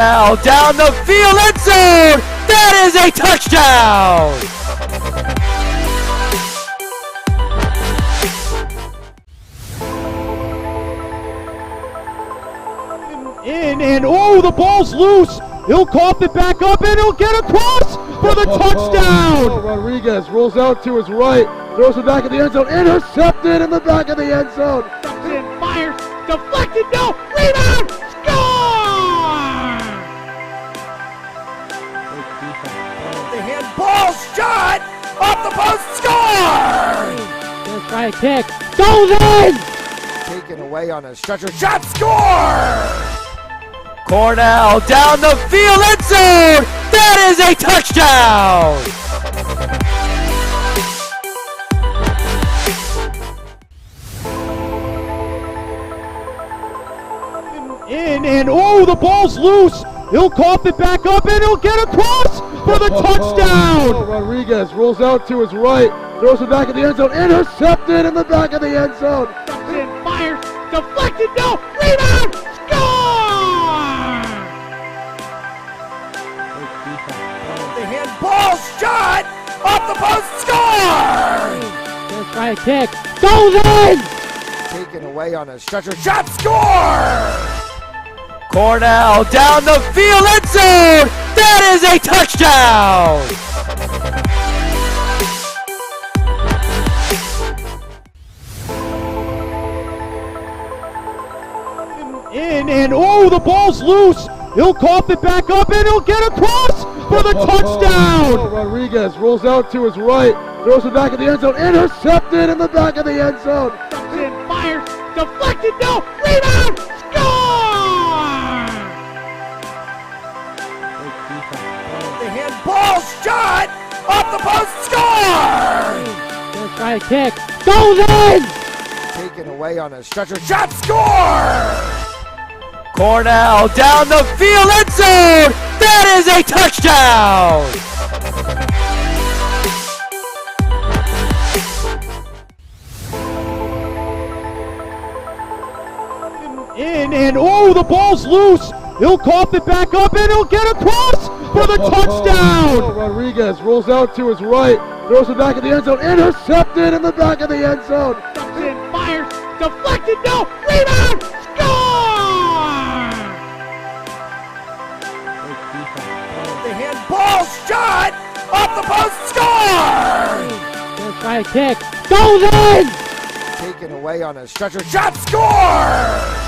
Now down the field, end zone! That is a touchdown! In and oh, the ball's loose. He'll cough it back up and he'll get across for the touchdown. Rodriguez rolls out to his right, throws it back in the end zone, intercepted in the back of the end zone. And fires, deflected, no, rebound, score! The handball shot off the post, score! Gonna try a kick, goes in! Taken away on a stretcher, shot, score! Cornell down the field, end zone! That is a touchdown! In and oh, the ball's loose. He'll cough it back up and he'll get across for the touchdown. Rodriguez rolls out to his right, throws it back in the end zone, intercepted in the back of the end zone. And fires, deflected, no, rebound, score! The handball shot off the post, score! Gonna try a kick, goes in! Taken away on a stretcher, shot, score! Cornell down the field, end zone! That is a touchdown! In and oh, the ball's loose. He'll cough it back up and he'll get across for the touchdown. Rodriguez rolls out to his right, throws it back in the end zone, intercepted in the back of the end zone. And fires, deflected, no, rebound, score! The handball shot off the post, score! Gonna try a kick, goes in! Taken away on a stretcher, shot, score! Cornell down the field, end zone! That is a touchdown! In and oh, the ball's loose. He'll cough it back up and he'll get across for the touchdown. Rodriguez rolls out to his right, throws it back in the end zone, intercepted in the back of the end zone. And fires, deflected, no, rebound, score! The handball shot off the post, score! Gonna try a kick, goes in! Taken away on a stretcher, shot, score!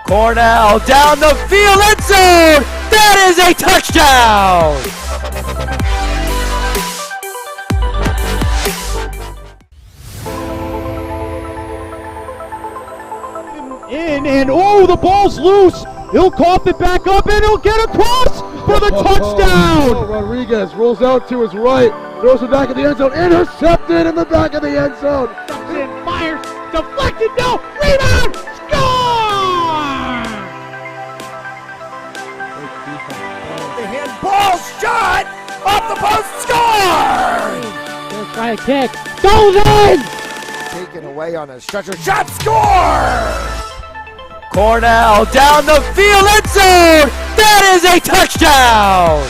Cornell down the field, end zone! That is a touchdown! In and oh, the ball's loose. He'll cough it back up and he'll get across for the touchdown. Rodriguez rolls out to his right, throws it back in the end zone, intercepted in the back of the end zone. And fires, deflected, no, rebound, score! The handball shot off the post, score! Gonna try a kick, goes in! Taken away on a stretcher, shot, score! Cornell down the field, end zone! That is a touchdown!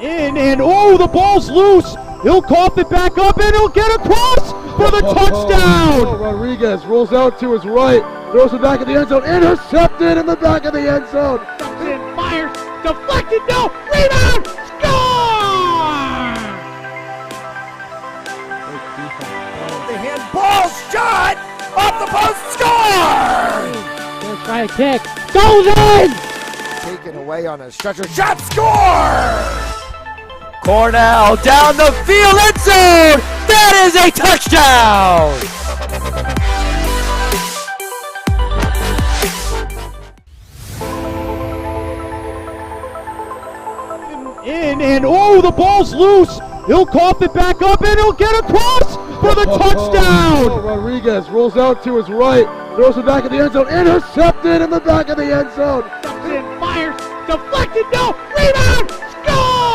In and oh, the ball's loose. He'll cough it back up and he'll get across for the touchdown. Rodriguez rolls out to his right, throws it back in the end zone, intercepted in the back of the end zone. And fires, deflected, no, rebound, score! The handball shot off the post, score! Gonna try a kick, goes in! Taken away on a stretcher, shot, score! Cornell down the field, end zone! That is a touchdown! In and oh, the ball's loose. He'll cough it back up and he'll get across for the touchdown. Rodriguez rolls out to his right, throws it back in the end zone, intercepted in the back of the end zone. And fires, deflected, no, rebound, score!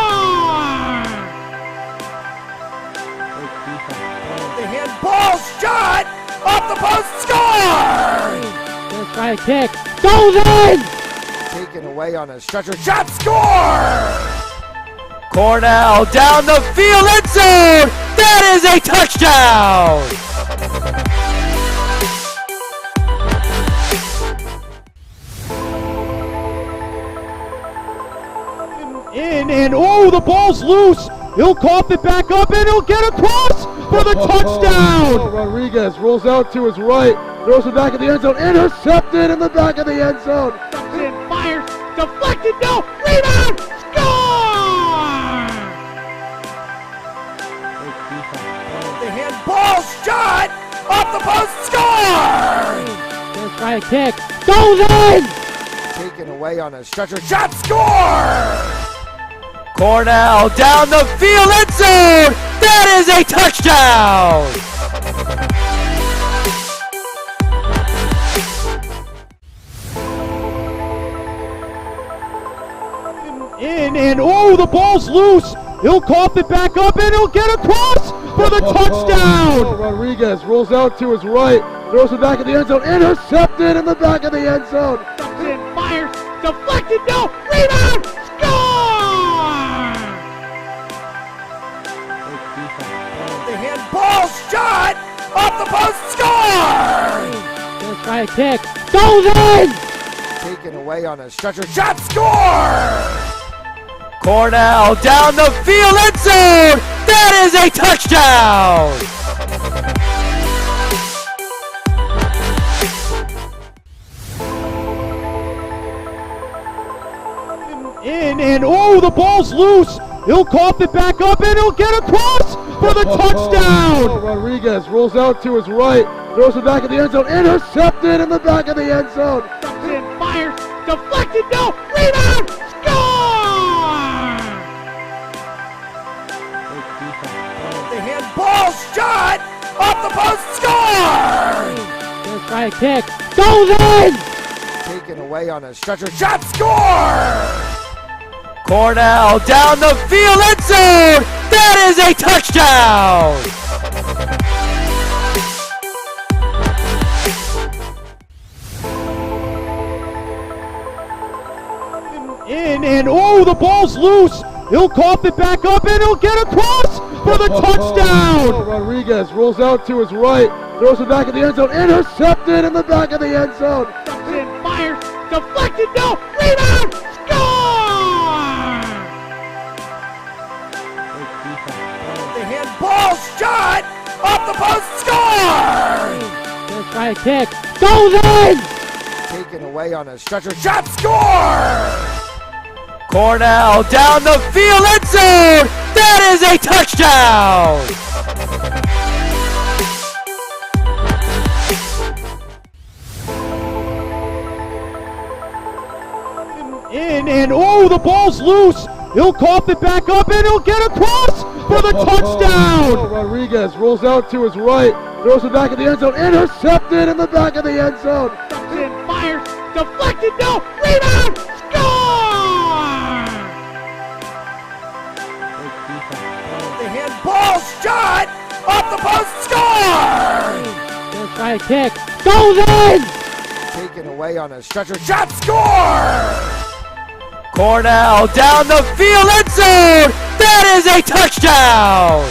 The handball shot off the post, score! Let's try a kick. Goes in! Taken away on a stretcher shot, score! Cornell down the field, end zone! That is a touchdown! In and oh, the ball's loose. He'll cough it back up and he'll get across for the touchdown. Rodriguez rolls out to his right, throws it back in the end zone, intercepted in the back of the end zone. And fires, deflected, no, rebound, score! The handball shot off the post, score! Let's try a kick. Goes in! Taken away on a stretcher shot, score! Cornell down the field, end zone! That is a touchdown! In and oh, the ball's loose. He'll cough it back up and he'll get across for the touchdown. Rodriguez rolls out to his right, throws it back in the end zone, intercepted in the back of the end zone. And fires, deflected, no, rebound, score! The handball shot off the post, score! Let's try a kick. Goes in! Taken away on a stretcher shot, score! Cornell down the field, end zone! That is a touchdown! In and oh, the ball's loose. He'll cough it back up and he'll get across for the touchdown. Rodriguez rolls out to his right, throws it back in the end zone, intercepted in the back of the end zone. And fires, deflected, no, rebound, score! The handball shot off the post, score! Let's try a kick. Goes in! Taken away on a stretcher shot, score! Cornell down the field, end zone! That is a touchdown! In and oh, the ball's loose. He'll cough it back up and he'll get across for the touchdown. Rodriguez rolls out to his right, throws it back in the end zone, intercepted in the back of the end zone. And fires, deflected, no, rebound, score! The handball shot off the post, score! Let's try a kick. Goes in! Taken away on a stretcher shot, score! Cornell down the field, end zone! That is a touchdown! In and oh, the ball's loose. He'll cough it back up and he'll get across for the touchdown. Rodriguez rolls out to his right, throws it back in the end zone, intercepted in the back of the end zone. And fires, deflected, no, rebound, score! The handball shot off the post, score! Let's try a kick. Goes in! Taken away on a stretcher shot, score! Cornell down the field, end zone! That is a touchdown!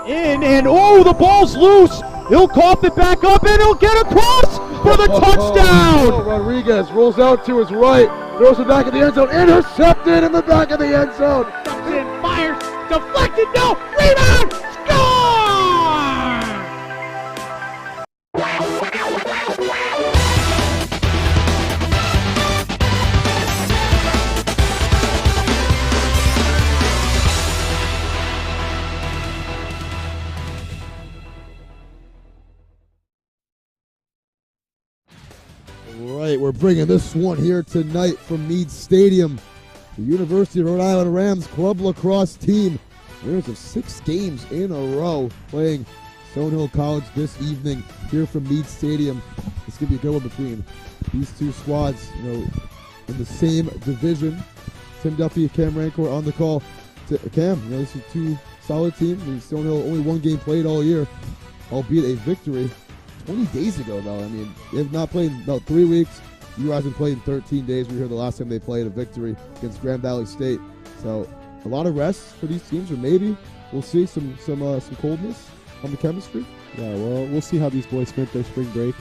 In and oh, the ball's loose. He'll cough it back up and he'll get across for the touchdown. Rodriguez rolls out to his right, throws it back in the end zone, intercepted in the back of the end zone. And fires, deflected, no, rebound, score! Right, we're bringing this one here tonight from Meade Stadium. The University of Rhode Island Rams Club Lacrosse team, winners of 6 games in a row, playing Stonehill College this evening here from Meade Stadium. It's going to be a good one between these two squads. You know, in the same division. Tim Duffy, Cam Rancourt on the call. Cam, this is two solid teams. Stonehill only one game played all year, albeit a victory 20 days ago, though. I mean, they've not played in about 3 weeks. URI hasn't played in 13 days. We were here the last time they played a victory against Grand Valley State. So a lot of rest for these teams, or maybe we'll see some coldness on the chemistry. Yeah, well, we'll see how these boys spent their spring break.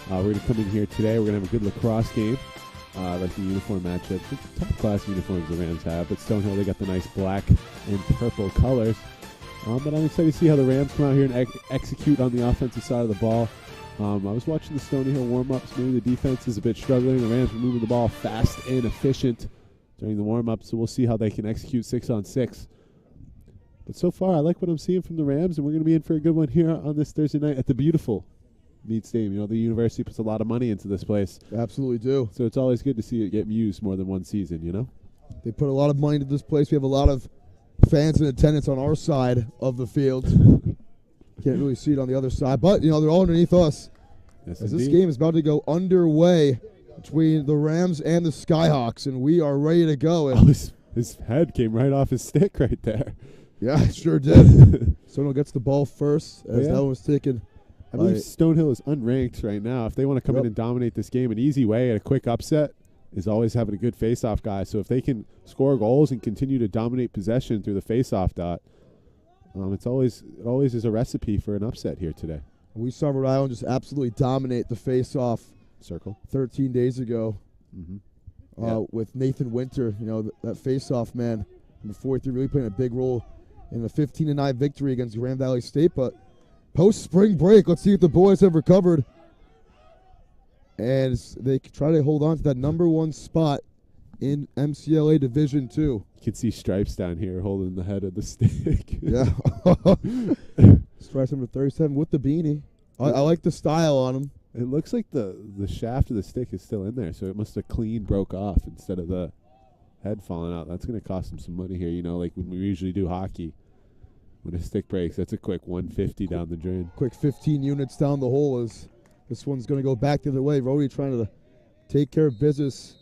We're going to come in here today. We're going to have a good lacrosse game. Like the uniform matchup. Top class uniforms the Rams have, but Stonehill, they got the nice black and purple colors. But I'm excited to see how the Rams come out here and execute on the offensive side of the ball. I was watching the Stonehill warm-ups. Maybe the defense is a bit struggling. The Rams were moving the ball fast and efficient during the warm-ups, so we'll see how they can execute 6-on-6. But so far, I like what I'm seeing from the Rams, and we're going to be in for a good one here on this Thursday night at the beautiful Meade Stadium. You know, the university puts a lot of money into this place. Absolutely do. So it's always good to see it get used more than one season, you know? They put a lot of money into this place. We have a lot of fans in attendance on our side of the field. Can't really see it on the other side, but, you know, they're all underneath us. Yes, as this game is about to go underway between the Rams and the Skyhawks, and we are ready to go. And his head came right off his stick right there. Yeah, it sure did. Stonehill gets the ball first as that one was taken. I believe Stonehill is unranked right now. If they want to come in and dominate this game, an easy way at a quick upset is always having a good face-off guy. So if they can score goals and continue to dominate possession through the face-off dot, it always is a recipe for an upset here today. We saw Rhode Island just absolutely dominate the face-off circle 13 days ago with Nathan Winter. You know, that face-off man, number 43, really playing a big role in the 15-9 victory against Grand Valley State. But post-spring break, let's see if the boys have recovered. And they try to hold on to that number 1 spot in MCLA Division 2. You can see Stripes down here holding the head of the stick. Yeah. Stripes number 37 with the beanie. I like the style on him. It looks like the shaft of the stick is still in there, so it must have clean broke off instead of the head falling out. That's going to cost him some money here, you know, like when we usually do hockey. When a stick breaks, that's a quick 150 down the drain. Quick 15 units down the hole as this one's going to go back the other way. Rhodey trying to take care of business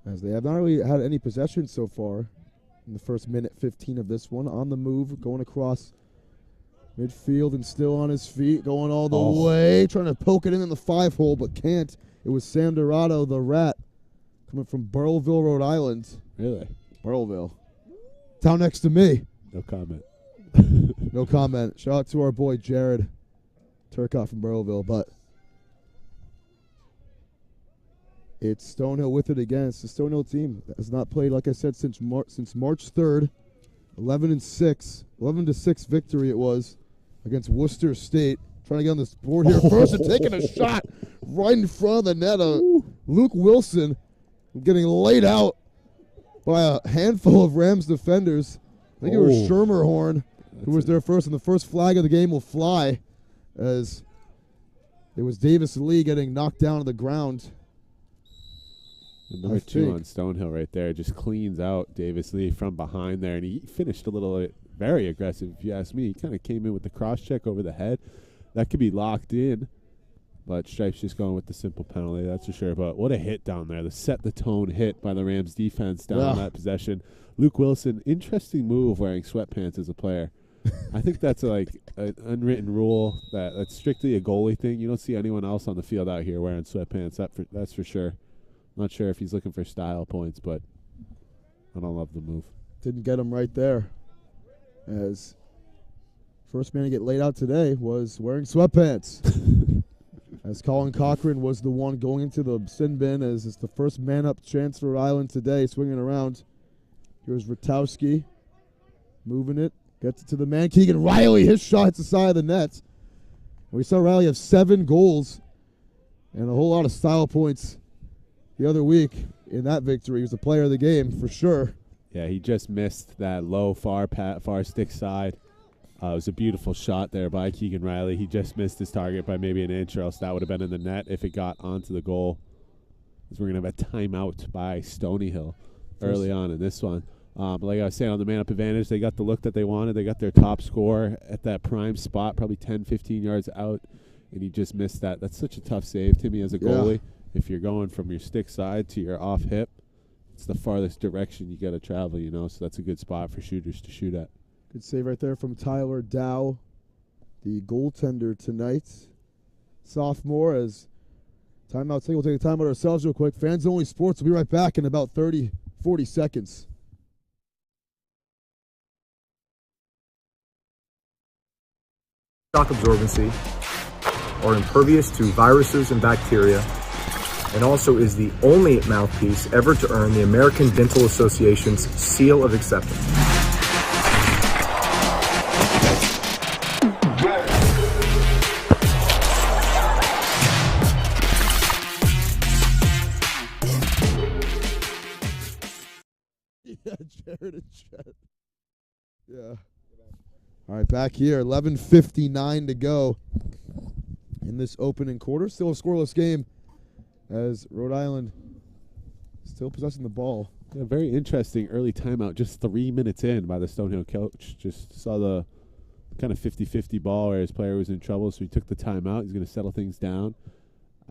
as they have not really had any possession so far in the first minute 15 of this one. On the move, going across midfield and still on his feet, going all the way, trying to poke it in the 5-hole, but can't. It was Sam Dorado, the Rat, coming from Burrillville, Rhode Island. Really? Burrillville. Town next to me. No comment. No comment. Shout out to our boy Jared Turcotte from Burrillville, but it's Stonehill with it again. It's the Stonehill team that has not played, like I said, since March 3rd. 11-6 victory it was against Worcester State. Trying to get on this board here first and taking a shot right in front of the net. Luke Wilson getting laid out by a handful of Rams defenders. I think it was Schermerhorn who was there first, and the first flag of the game will fly as it was Davis Lee getting knocked down to the ground. Number 2 on Stonehill right there just cleans out Davis Lee from behind there, and he finished a little very aggressive, if you ask me. He kind of came in with the cross check over the head. That could be locked in, but Stripes just going with the simple penalty, that's for sure. But what a hit down there. The set-the-tone hit by the Rams defense down on that possession. Luke Wilson, interesting move wearing sweatpants as a player. I think that's like an unwritten rule that's strictly a goalie thing. You don't see anyone else on the field out here wearing sweatpants, that's for sure. Not sure if he's looking for style points, but I don't love the move. Didn't get him right there. As first man to get laid out today was wearing sweatpants. As Colin Cochran was the one going into the sin bin as it's the first man up chance for Rhode Island today, swinging around. Here's Ratowski moving it. Gets it to the man. Keegan Riley, his shot hits the side of the net. We saw Riley have 7 goals and a whole lot of style points the other week in that victory. He was the player of the game for sure. Yeah, he just missed that low far stick side. It was a beautiful shot there by Keegan Riley. He just missed his target by maybe an inch, or else that would have been in the net if it got onto the goal. Because we're going to have a timeout by Stonehill early on in this one. But like I was saying, on the man-up advantage, they got the look that they wanted. They got their top scorer at that prime spot, probably 10, 15 yards out, and he just missed that. That's such a tough save, Timmy, as a goalie. if you're going from your stick side to your off hip, it's the farthest direction you got to travel, you know, so that's a good spot for shooters to shoot at. Good save right there from Tyler Dow, the goaltender tonight. Sophomore, as timeout. We'll take a timeout ourselves real quick. Fans Only Sports will be right back in about 30, 40 seconds. Shock absorbency, are impervious to viruses and bacteria, and also is the only mouthpiece ever to earn the American Dental Association's seal of acceptance. Yeah, Jared and Chet. Yeah. All right, back here, 11:59 to go in this opening quarter. Still a scoreless game as Rhode Island still possessing the ball. Yeah, very interesting early timeout, just 3 minutes in by the Stonehill coach. Just saw the kind of 50-50 ball where his player was in trouble, so he took the timeout. He's going to settle things down.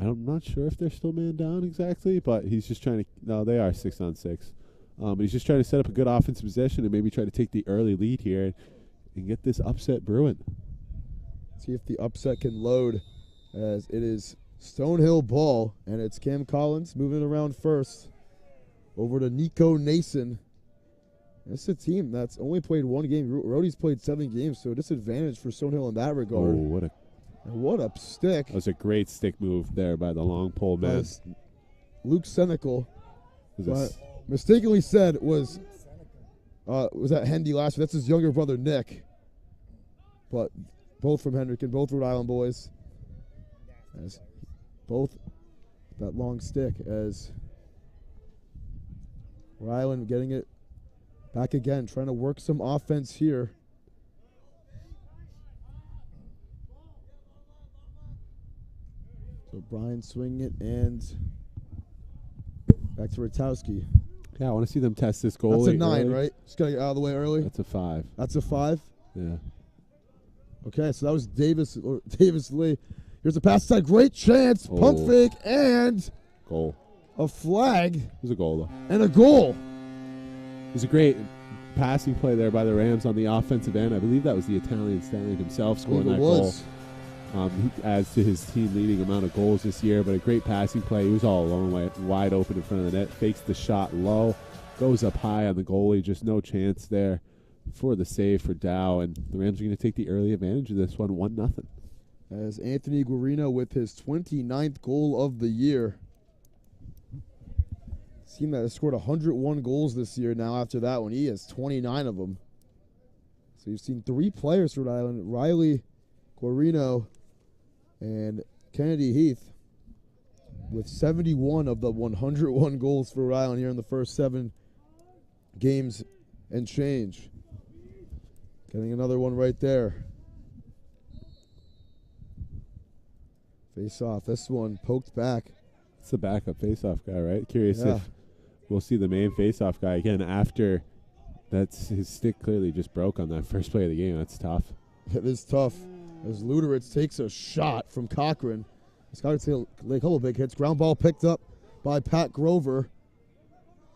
I'm not sure if they're still man down exactly, but he's just trying to – no, they are 6-on-6. But he's just trying to set up a good offensive possession and maybe try to take the early lead here and get this upset brewing. See if the upset can load, as it is Stonehill ball, and it's Cam Collins moving around first over to Nico Nason. This is a team that's only played one game. Rhodey's played 7 games, so disadvantage for Stonehill in that regard. Oh, what a stick. That was a great stick move there by the long pole man. Luke Senecal, but mistakenly said was that Hendy last year. That's his younger brother, Nick. But both from Hendricken, both Rhode Island boys. As both that long stick, as Rhode Island getting it back again, trying to work some offense here. So Brian swinging it, and back to Ratowski. Yeah, I want to see them test this goal. That's a 9, right? Just got to get out of the way early. That's a 5. That's a 5? Yeah. Okay, so that was Davis Lee. Here's a pass inside. Great chance. Pump fake and goal. A flag. It was a goal, though. And a goal. It was a great passing play there by the Rams on the offensive end. I believe that was the Italian Stallion himself scoring that goal. He adds to his team leading amount of goals this year, but a great passing play. He was all alone, wide open in front of the net, fakes the shot low, goes up high on the goalie, just no chance there for the save for Dow, and the Rams are going to take the early advantage of this one, 1-0. As Anthony Guarino with his 29th goal of the year. Team that has scored 101 goals this year now after that one. He has 29 of them. So you've seen 3 players for Rhode Island, Riley, Guarino, and Kennedy Heath, with 71 of the 101 goals for Rhode Island here in the first 7 games and change. Getting another one right there. Face off. This one poked back. It's the backup face-off guy, right? Curious if we'll see the main face-off guy again after his stick clearly just broke on that first play of the game. That's tough. It is tough. As Luderitz takes a shot from Cochran. He's got to take a couple of big hits. Ground ball picked up by Pat Grover.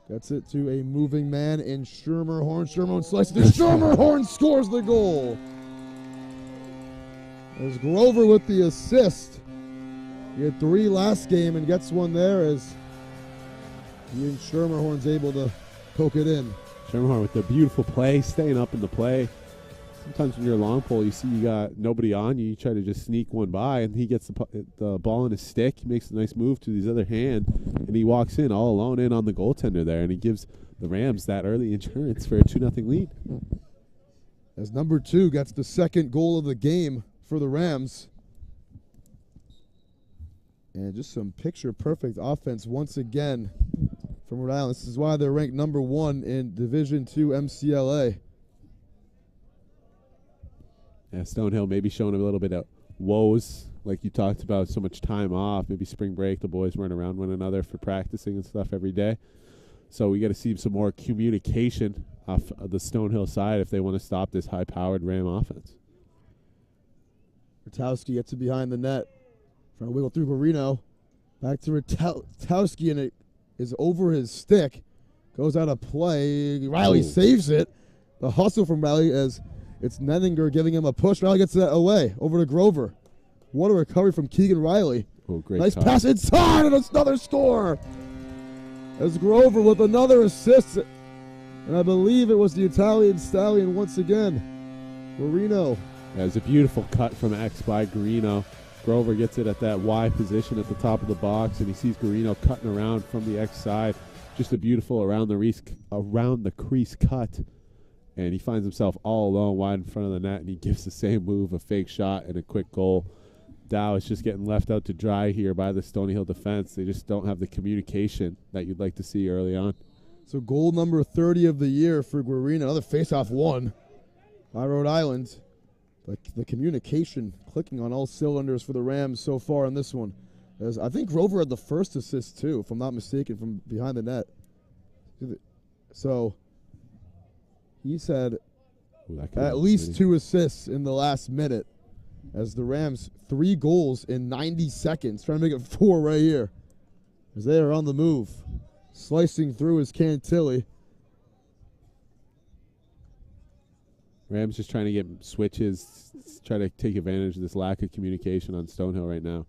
Gets it to a moving man in Schermerhorn. Schermerhorn slices it. Schermerhorn scores the goal. There's Grover with the assist. He had 3 last game and gets one there as Ian Schermerhorn's able to poke it in. Schermerhorn with the beautiful play, staying up in the play. Sometimes when you're a long pole, you see you got nobody on you. You try to just sneak one by, and he gets the ball in his stick. He makes a nice move to his other hand, and he walks in all alone in on the goaltender there, and he gives the Rams that early insurance for a 2-0 lead. As number 2 gets the second goal of the game for the Rams. And just some picture-perfect offense once again from Rhode Island. This is why they're ranked number 1 in Division II MCLA. Yeah, Stonehill maybe showing a little bit of woes, like you talked about, so much time off. Maybe spring break, the boys run around one another for practicing and stuff every day. So we got to see some more communication off of the Stonehill side if they want to stop this high-powered Ram offense. Ratowski gets it behind the net. Trying to wiggle through Guarino. Back to Ratowski, and it is over his stick. Goes out of play. Riley saves it. The hustle from Riley as it's Nenninger giving him a push. Riley gets that away. Over to Grover. What a recovery from Keegan Riley. Oh, great Nice touch. pass inside, and another score. As Grover with another assist. And I believe it was the Italian Stallion once again. Guarino. Yeah, it's a beautiful cut from X by Guarino. Grover gets it at that Y position at the top of the box, and he sees Guarino cutting around from the X side. Just a beautiful around the crease cut. And he finds himself all alone wide in front of the net, and he gives the same move, a fake shot, and a quick goal. Dow is just getting left out to dry here by the Stonehill defense. They just don't have the communication that you'd like to see early on. So goal number 30 of the year for Guarino. Another face-off won by Rhode Island. The communication clicking on all cylinders for the Rams so far in this one. As I think Grover had the first assist too, if I'm not mistaken, from behind the net. So he's had at least 2 assists in the last minute. As the Rams 3 goals in 90 seconds, trying to make it 4 right here. As they are on the move. Slicing through is Cantilli. Rams just trying to get switches, try to take advantage of this lack of communication on Stonehill right now.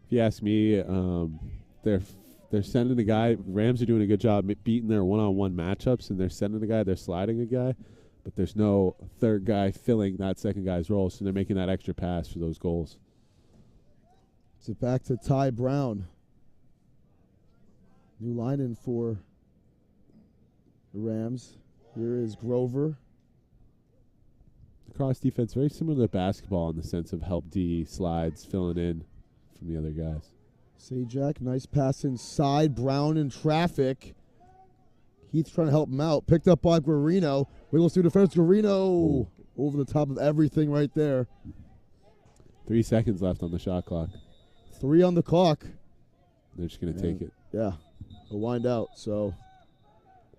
If you ask me, they're sending a guy. Rams are doing a good job beating their one-on-one matchups, and they're sending a guy, they're sliding a guy, but there's no third guy filling that second guy's role, so they're making that extra pass for those goals. So back to Ty Brown. New line in for the Rams. Here is Grover. The cross defense, very similar to basketball in the sense of help D, slides, filling in from the other guys. Sajak, nice pass inside. Brown in traffic. Heath trying to help him out. Picked up by Guarino. Wiggles through defense. Guarino over the top of everything right there. 3 seconds left on the shot clock. 3 on the clock. They're just going to take it. Yeah, they'll wind out. So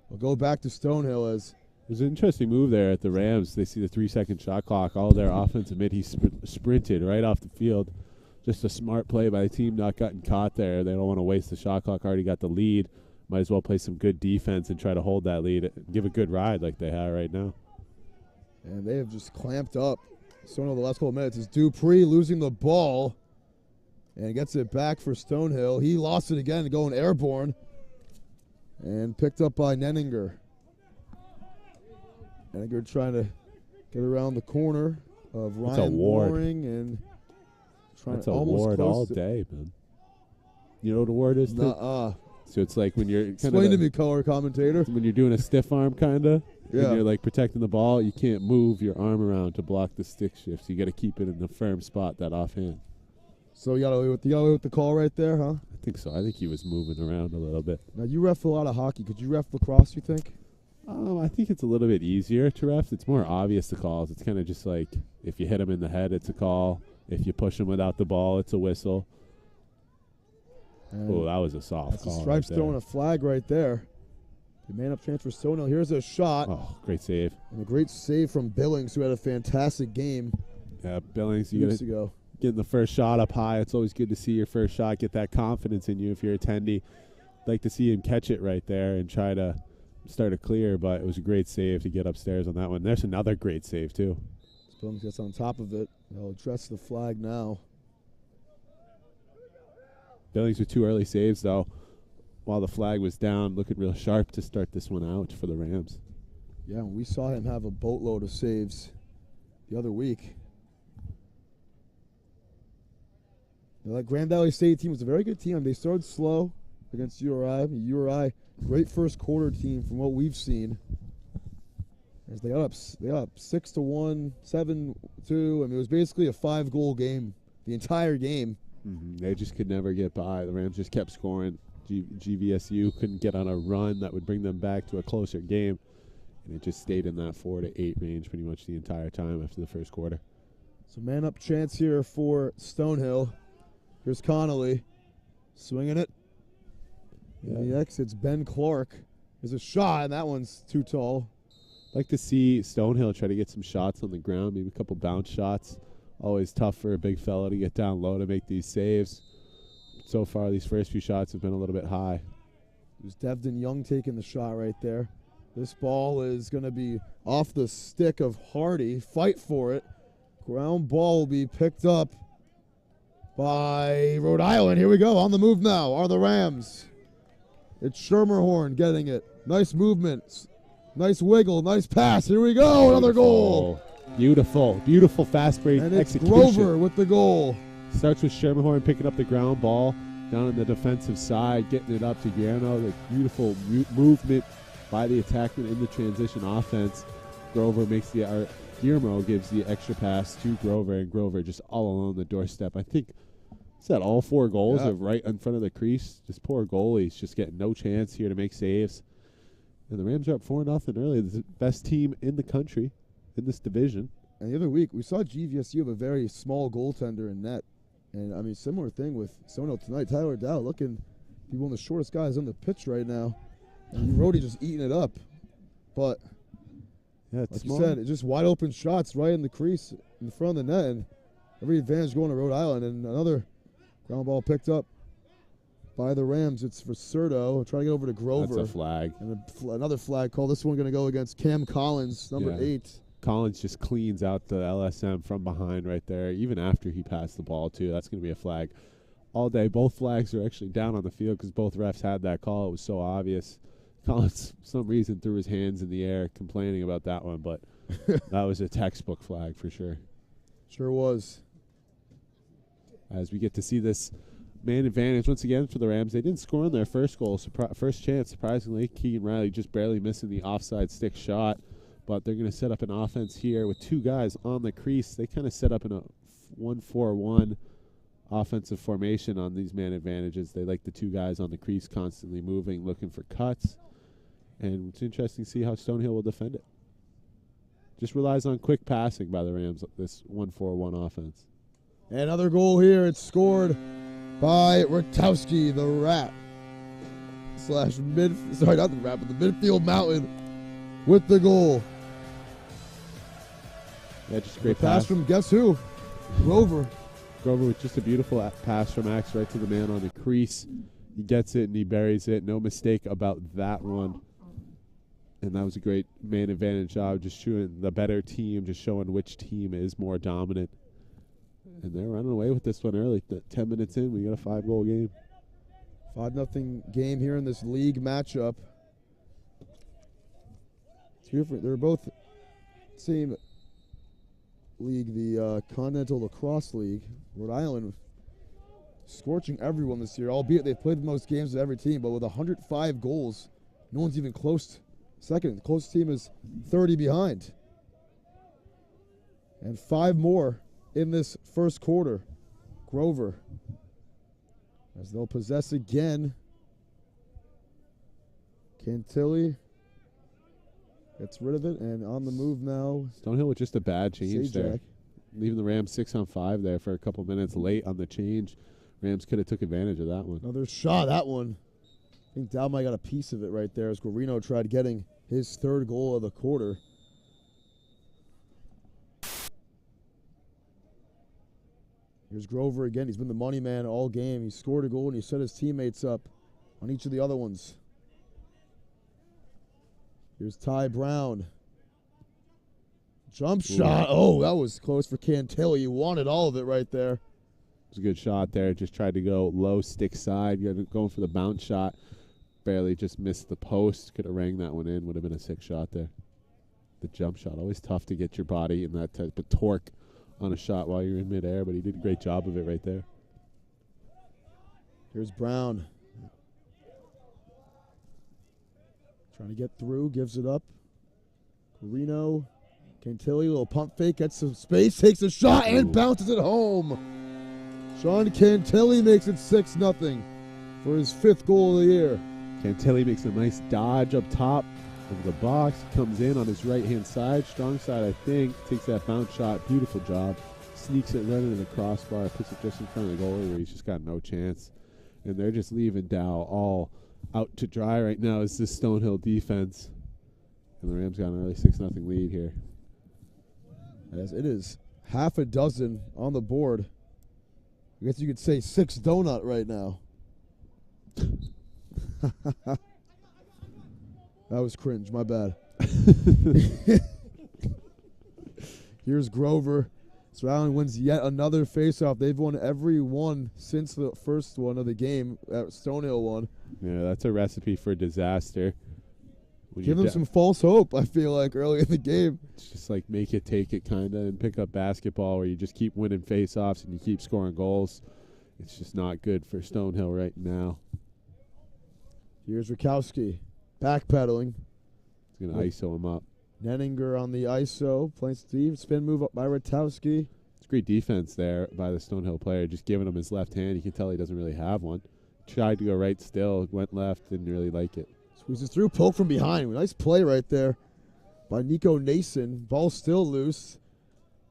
we'll go back to Stonehill as There's an interesting move there at the Rams. They see the 3-second shot clock. All their offensive mid, he sprinted right off the field. Just a smart play by the team, not getting caught there. They don't want to waste the shot clock. Already got the lead. Might as well play some good defense and try to hold that lead. Give a good ride like they have right now. And they have just clamped up. Stonehill the last couple of minutes is Dupree losing the ball and gets it back for Stonehill. He lost it again going airborne and picked up by Nenninger. Nenninger trying to get around the corner of Ryan Waring and trying That's to a almost ward close all day, man. You know what a ward is? Nuh-uh. So it's like when you're Explain to me, color commentator. when you're doing a stiff arm kind of. Yeah. And you're like protecting the ball, you can't move your arm around to block the stick shift. So you got to keep it in a firm spot, that offhand. So you got away with the call right there, huh? I think so. I think he was moving around a little bit. Now you ref a lot of hockey. Could you ref lacrosse, you think? I think it's a little bit easier to ref. It's more obvious, the calls. It's kind of just like if you hit him in the head, it's a call. If you push him without the ball, it's a whistle. Oh, that was a soft that's call. a Stripes right throwing a flag right there. The man up chance for Stonehill. Here's a shot. Oh, great save. And a great save from Billings, who had a fantastic game Yeah, Billings, you weeks got ago. getting the first shot up high. It's always good to see your first shot, get that confidence in you if you're a attendee. Like to see him catch it right there and try to start a clear, but it was a great save to get upstairs on that one. There's another great save, too. Billings gets on top of it. They'll address the flag now. Billings with 2 early saves, though, while the flag was down, looking real sharp to start this one out for the Rams. Yeah, we saw him have a boatload of saves the other week. Now, that Grand Valley State team was a very good team. They started slow against URI. URI, great first quarter team from what we've seen. As they got up 6-1, 7-2. I mean, it was basically a 5-goal game the entire game. They just could never get by. The Rams just kept scoring. GVSU couldn't get on a run that would bring them back to a closer game. And it just stayed in that 4 to 8 range pretty much the entire time after the first quarter. So man up chance here for Stonehill. Here's Connolly swinging it. Yeah. And the exits Ben Clark. There's a shot, and that one's too tall. I'd like to see Stonehill try to get some shots on the ground, maybe a couple bounce shots. Always tough for a big fella to get down low to make these saves. so far. These first few shots have been a little bit high. It was Devin Young taking the shot right there. This ball is going to be off the stick of Hardy. Fight for it. Ground ball will be picked up by Rhode Island. Here we go. On the move now are the Rams. It's Schermerhorn getting it. Nice movement. Nice wiggle. Nice pass. Here we go. Another goal. Beautiful. Beautiful fast break And it's execution. Grover with the goal. Starts with Schermerhorn picking up the ground ball down on the defensive side, getting it up to Guillermo. The beautiful movement by the attackman in the transition offense. Grover makes the Guillermo gives the extra pass to Grover, and Grover just all alone the doorstep. I think is that all 4 goals are right in front of the crease. This poor goalie's just getting no chance here to make saves. And the Rams are up 4-0 early. The best team in the country in this division. And the other week, we saw GVSU have a very small goaltender in net. And, I mean, similar thing with Stonehill tonight. Tyler Dow looking to be one of the shortest guys on the pitch right now. And Rhodey just eating it up. But, Yeah, like you said, it's just wide open shots right in the crease in front of the net. And every advantage going to Rhode Island. And another ground ball picked up by the Rams. It's for Serto. Trying to get over to Grover. That's a flag. And another flag call. This one going to go against Cam Collins, number 8. Collins just cleans out the LSM from behind right there, even after he passed the ball, too. That's going to be a flag all day. Both flags are actually down on the field because both refs had that call. It was so obvious. Collins, for some reason, threw his hands in the air complaining about that one, but that was a textbook flag for sure. Sure was. As we get to see this man advantage once again for the Rams. They didn't score on their first goal, first chance, surprisingly. Keegan Riley just barely missing the offside stick shot. But they're going to set up an offense here with 2 guys on the crease. They kind of set up in a 1-4-1 offensive formation on these man advantages. They like the 2 guys on the crease constantly moving, looking for cuts. And it's interesting to see how Stonehill will defend it. Just relies on quick passing by the Rams, this 1-4-1 offense. Another goal here. It's scored by Rutowski, the Rat. Not the Rat, but the midfield mountain with the goal. Yeah, just a great pass from guess who? Grover. Grover with just a beautiful pass from Axe right to the man on the crease. He gets it and he buries it. No mistake about that one. And that was a great man advantage job, just showing the better team, just showing which team is more dominant. And they're running away with this one early. 10 minutes in, we got a 5-goal game. 5-0 game here in this league matchup. They're both same league, the Continental Lacrosse League. Rhode Island scorching everyone this year, albeit they've played the most games of every team, but with 105 goals, no one's even close. Second, the closest team is 30 behind. And 5 more in this first quarter. Grover, as they'll possess again. Cantilli gets rid of it, and on the move now. Stonehill with just a bad change Sajak. there. Leaving the Rams 6-on-5 there for a couple minutes late on the change. Rams could have took advantage of that one. Another shot, that one. I think Dalmai got a piece of it right there as Guarino tried getting his 3rd goal of the quarter. Here's Grover again. He's been the money man all game. He scored a goal and he set his teammates up on each of the other ones. Here's Ty Brown. Jump shot. Oh, that was close for Cantilli. He wanted all of it right there. It was a good shot there. Just tried to go low stick side. Going for the bounce shot. Barely just missed the post. Could have rang that one in. Would have been a 6 shot there. The jump shot. Always tough to get your body in that type of torque on a shot while you're in midair, but he did a great job of it right there. Here's Brown. Trying to get through. Gives it up. Guarino. Cantilli, little pump fake, gets some space, takes a shot, and bounces it home. Sean Cantilli makes it 6-0 for his 5th goal of the year. Cantilli makes a nice dodge up top of the box. Comes in on his right-hand side, strong side, I think. Takes that bounce shot, beautiful job. Sneaks it right into the crossbar, puts it just in front of the goalie where he's just got no chance. And they're just leaving Dow all out to dry right now as this Stonehill defense. And the Rams got an early 6-0 lead here. As it is half a dozen on the board I guess you could say 6 donut right now. That was cringe. My bad. Here's Grover. Rhode Island wins yet another faceoff. They've won every one since the first one of the game that Stonehill won. Yeah, that's a recipe for disaster. Give them some false hope, I feel like, early in the game. It's just like make it, take it kind of, and pick up basketball where you just keep winning faceoffs and you keep scoring goals. It's just not good for Stonehill right now. Here's Rakowski backpedaling. He's going to ISO him up. Nenninger on the ISO, playing Steve. Spin move up by Rakowski. It's great defense there by the Stonehill player, just giving him his left hand. You can tell he doesn't really have one. Tried to go right still, went left, didn't really like it. Squeezes through, poke from behind. Nice play right there by Nico Nason. Ball still loose.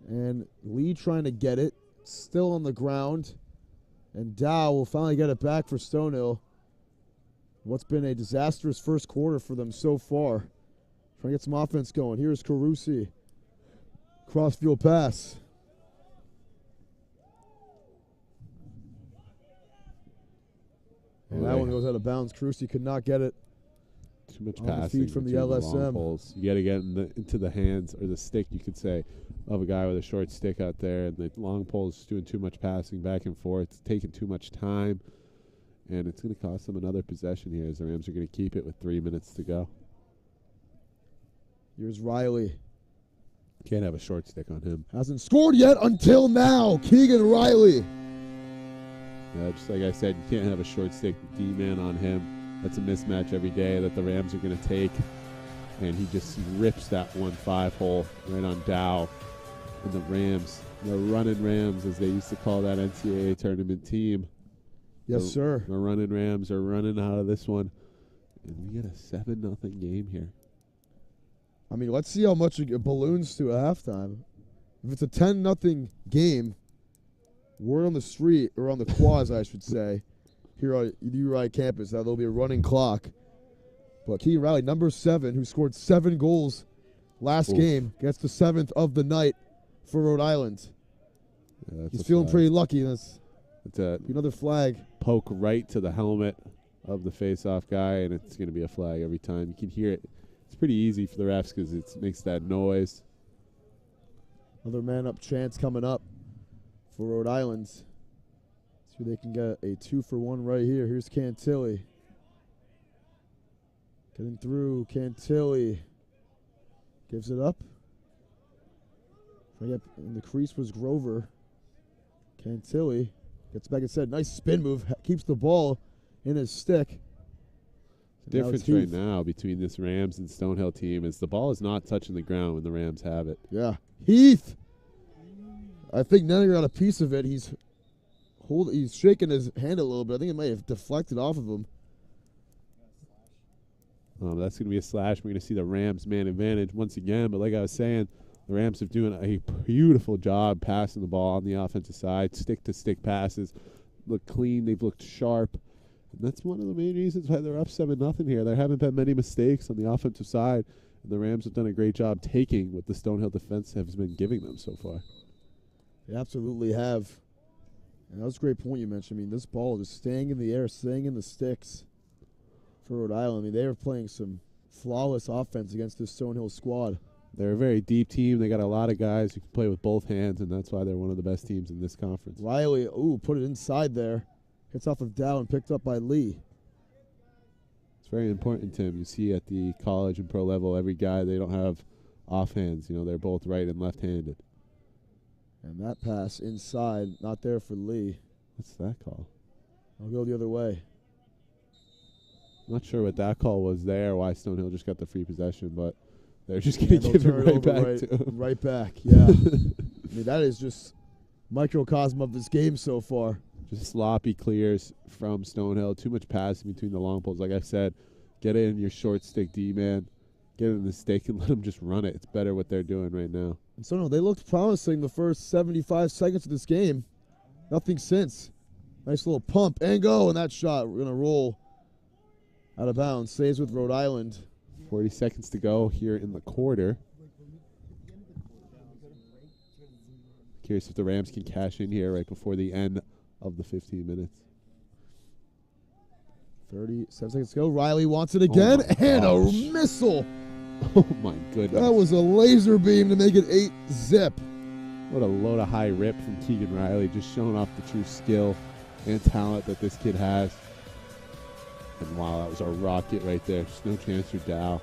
And Lee trying to get it. Still on the ground. And Dow will finally get it back for Stonehill. What's been a disastrous first quarter for them so far. Trying to get some offense going. Here's Carusi. Crossfield pass. And that one goes out of bounds. Carusi could not get it. Too much on the passing feed from the between LSM. long poles. You got to get into the hands, or the stick, you could say, of a guy with a short stick out there. And the long pole's doing too much passing back and forth. It's taking too much time. And it's going to cost them another possession here as the Rams are going to keep it with 3 minutes to go. Here's Riley. Can't have a short stick on him. Hasn't scored yet until now. Keegan Riley. Yeah, just like I said, you can't have a short stick D-man on him. That's a mismatch every day that the Rams are going to take. And he just rips that 1-5 hole right on Dow. And the Rams, the running Rams, as they used to call that NCAA tournament team. Yes, sir. The running Rams are running out of this one. And we get a 7-0 game here. I mean, let's see how much it balloons to at halftime. If it's a 10-0 game, word on the street, or on the quads, I should say, here on the URI campus, that there'll be a running clock. But Keegan Riley, number 7, who scored 7 goals last game, gets the 7th of the night for Rhode Island. Yeah, he's feeling pretty lucky. That's another flag. Poke right to the helmet of the face-off guy, and it's going to be a flag every time. You can hear it. It's pretty easy for the refs because it makes that noise. Another man-up chance coming up for Rhode Island. See if they can get a 2-for-1 right here. Here's Cantilli. Getting through. Cantilli gives it up. In the crease was Grover. Cantilli gets back instead. Nice spin move. Keeps the ball in his stick. The difference right now between this Rams and Stonehill team is the ball is not touching the ground when the Rams have it. Yeah. Heath. I think Nenninger got a piece of it. He's shaking his hand a little bit. I think it might have deflected off of him. That's going to be a slash. We're going to see the Rams man advantage once again. But like I was saying, the Rams have doing a beautiful job passing the ball on the offensive side. Stick-to-stick passes. Look clean. They've looked sharp. And that's one of the main reasons why they're up 7-0 here. There haven't been many mistakes on the offensive side. And the Rams have done a great job taking what the Stonehill defense has been giving them so far. They absolutely have. And that was a great point you mentioned. I mean, this ball is staying in the air, staying in the sticks for Rhode Island. I mean, they were playing some flawless offense against this Stonehill squad. They're a very deep team. They got a lot of guys who can play with both hands, and that's why they're one of the best teams in this conference. Riley, put it inside there. Hits off of Dow and picked up by Lee. It's very important, Tim. You see at the college and pro level, every guy, they don't have offhands. You know, they're both right and left-handed. And that pass inside, not there for Lee. What's that call? I'll go the other way. Not sure what that call was there, why Stonehill just got the free possession, but they're just going to give it right back to him. Right back, yeah. I mean, that is just microcosm of this game so far. Just sloppy clears from Stonehill. Too much passing between the long poles. Like I said, get it in your short stick D-man. Get it in the stick and let them just run it. It's better what they're doing right now. And Stonehill, they looked promising the first 75 seconds of this game. Nothing since. Nice little pump and go, and that shot, we're going to roll out of bounds. Stays with Rhode Island. 40 seconds to go here in the quarter. Curious if the Rams can cash in here right before the end of the 15 minutes. 37 seconds to go. Riley wants it again, and a missile. Oh my goodness. That was a laser beam to make it 8-zip. What a load of high rip from Keegan Riley, just showing off the true skill and talent that this kid has. And wow, that was a rocket right there. Just no chance for Dow.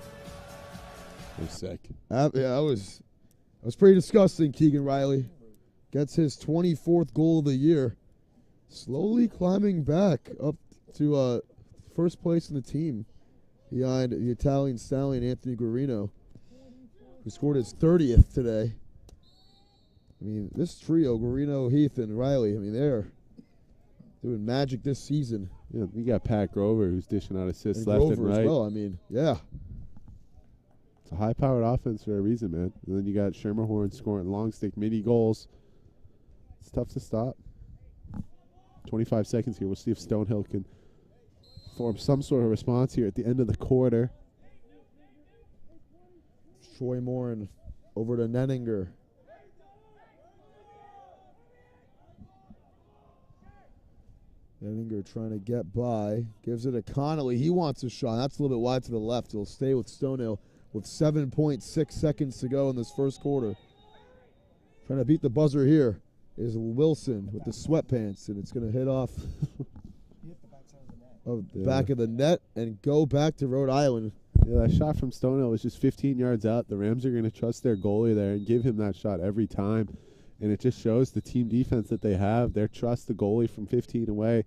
That was sick. Yeah, that was pretty disgusting. Keegan Riley gets his 24th goal of the year. Slowly climbing back up to first place in the team behind the Italian stallion Anthony Guarino, who scored his 30th today. I mean, this trio, Guarino, Heath, and Riley, I mean, they're doing magic this season. Yeah, we got Pat Grover, who's dishing out assists And left Grover and right. as well. I mean, yeah. It's a high-powered offense for a reason, man. And then you got Schermerhorn scoring long stick mini goals. It's tough to stop. 25 seconds here. We'll see if Stonehill can form some sort of response here at the end of the quarter. Troy Morin over to Nenninger. Nenninger trying to get by. Gives it to Connolly. He wants a shot. That's a little bit wide to the left. He'll stay with Stonehill with 7.6 seconds to go in this first quarter. Trying to beat the buzzer here is Wilson with the sweatpants, and it's going to hit off of the back of the net and go back to Rhode Island. Yeah, that shot from Stonehill was just 15 yards out. The Rams are going to trust their goalie there and give him that shot every time. And it just shows the team defense that they have. They trust the goalie from 15 away.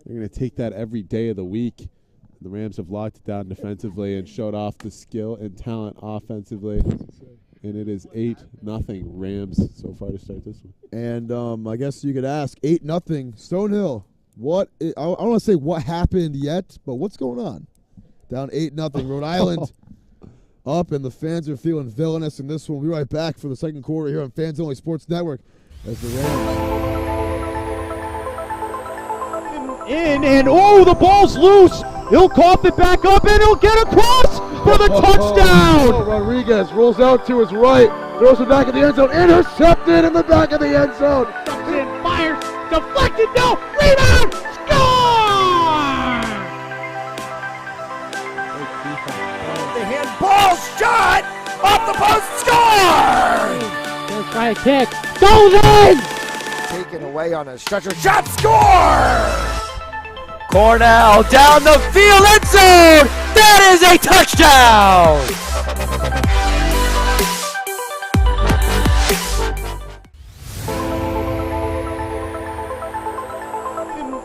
They're going to take that every day of the week. The Rams have locked it down defensively and showed off the skill and talent offensively. And it is 8-0 Rams so far to start this one. And I guess you could ask, 8-0 Stonehill. I don't want to say what happened yet, but what's going on? Down 8-0 Rhode Island up, and the fans are feeling villainous in this one. We'll be right back for the second quarter here on Fans Only Sports Network as the Rams. And oh, the ball's loose. He'll cough it back up, and he'll get across for the touchdown. Rodriguez rolls out to his right, throws it back in the end zone, intercepted in the back of the end zone. And fires, deflected, no, rebound, score! The handball shot off the post, score! Gonna try a kick, goes in! Taken away on a stretcher shot, score! Cornell down the field, end zone! That is a touchdown!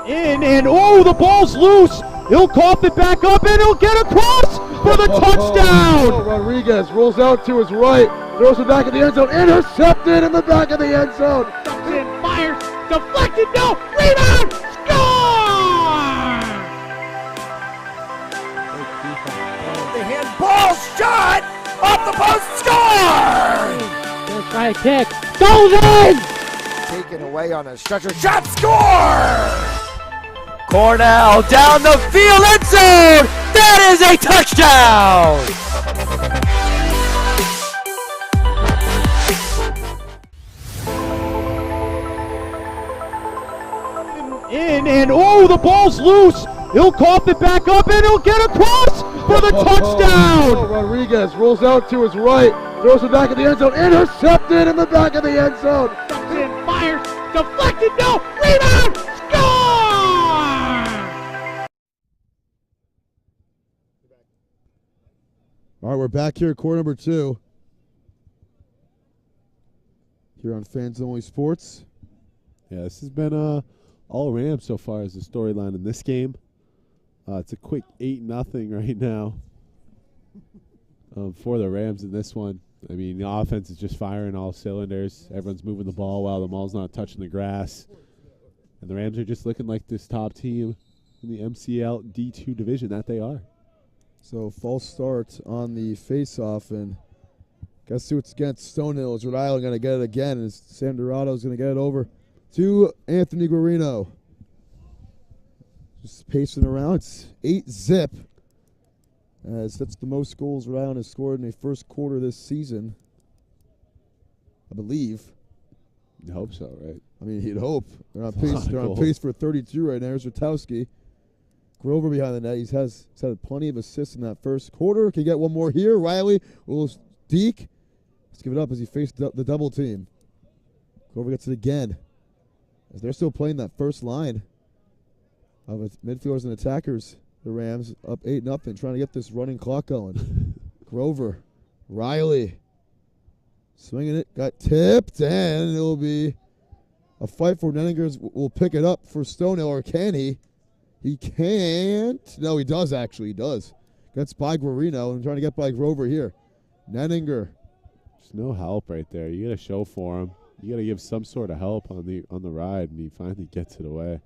And oh, the ball's loose. He'll cough it back up, and he'll get across for the touchdown. Rodriguez rolls out to his right, throws it back in the end zone, intercepted in the back of the end zone. And fires, deflected, no, rebound, score! The handball shot off the post, score! Gonna try a kick, goes in! Taken away on a stretcher shot, score! Cornell down the field, end zone! That is a touchdown! And oh, the ball's loose. He'll cough it back up, and he'll get across for the touchdown. Rodriguez rolls out to his right, throws it back in the end zone, intercepted in the back of the end zone. And fires, deflected, no, rebound, score! All right, we're back here at quarter number 2. Here on Fans Only Sports. Yeah, this has been all Rams so far as the storyline in this game. It's a quick 8-0 right now for the Rams in this one. I mean, the offense is just firing all cylinders. Everyone's moving the ball while the ball's not touching the grass. And the Rams are just looking like this top team in the MCL D2 division that they are. So false start on the face-off, and guess who it's against? Stonehill. Is Rhode Island going to get it again? And Sam Dorado's going to get it over to Anthony Guarino. Just pacing around. It's 8-zip. As that's the most goals Rhode Island has scored in a first quarter this season, I believe. I hope so, right? I mean, he'd hope. They're on That's a lot pace. of They're on goals. pace for 32 right now. Here's Rutowski. Grover behind the net. He's had plenty of assists in that first quarter. Can get one more here. Riley, a little deke. Let's give it up as he faced the double team. Grover gets it again. As they're still playing that first line of midfielders and attackers, the Rams up 8-0, trying to get this running clock going. Grover, Riley, swinging it, got tipped, and it will be a fight for Nenninger's. Will pick it up for Stonehill, or can he? He can't. No, he does actually. He does. Gets by Guarino and trying to get by Grover here. Nenninger. There's no help right there. You got to show for him. You got to give some sort of help on the ride, and he finally gets it away.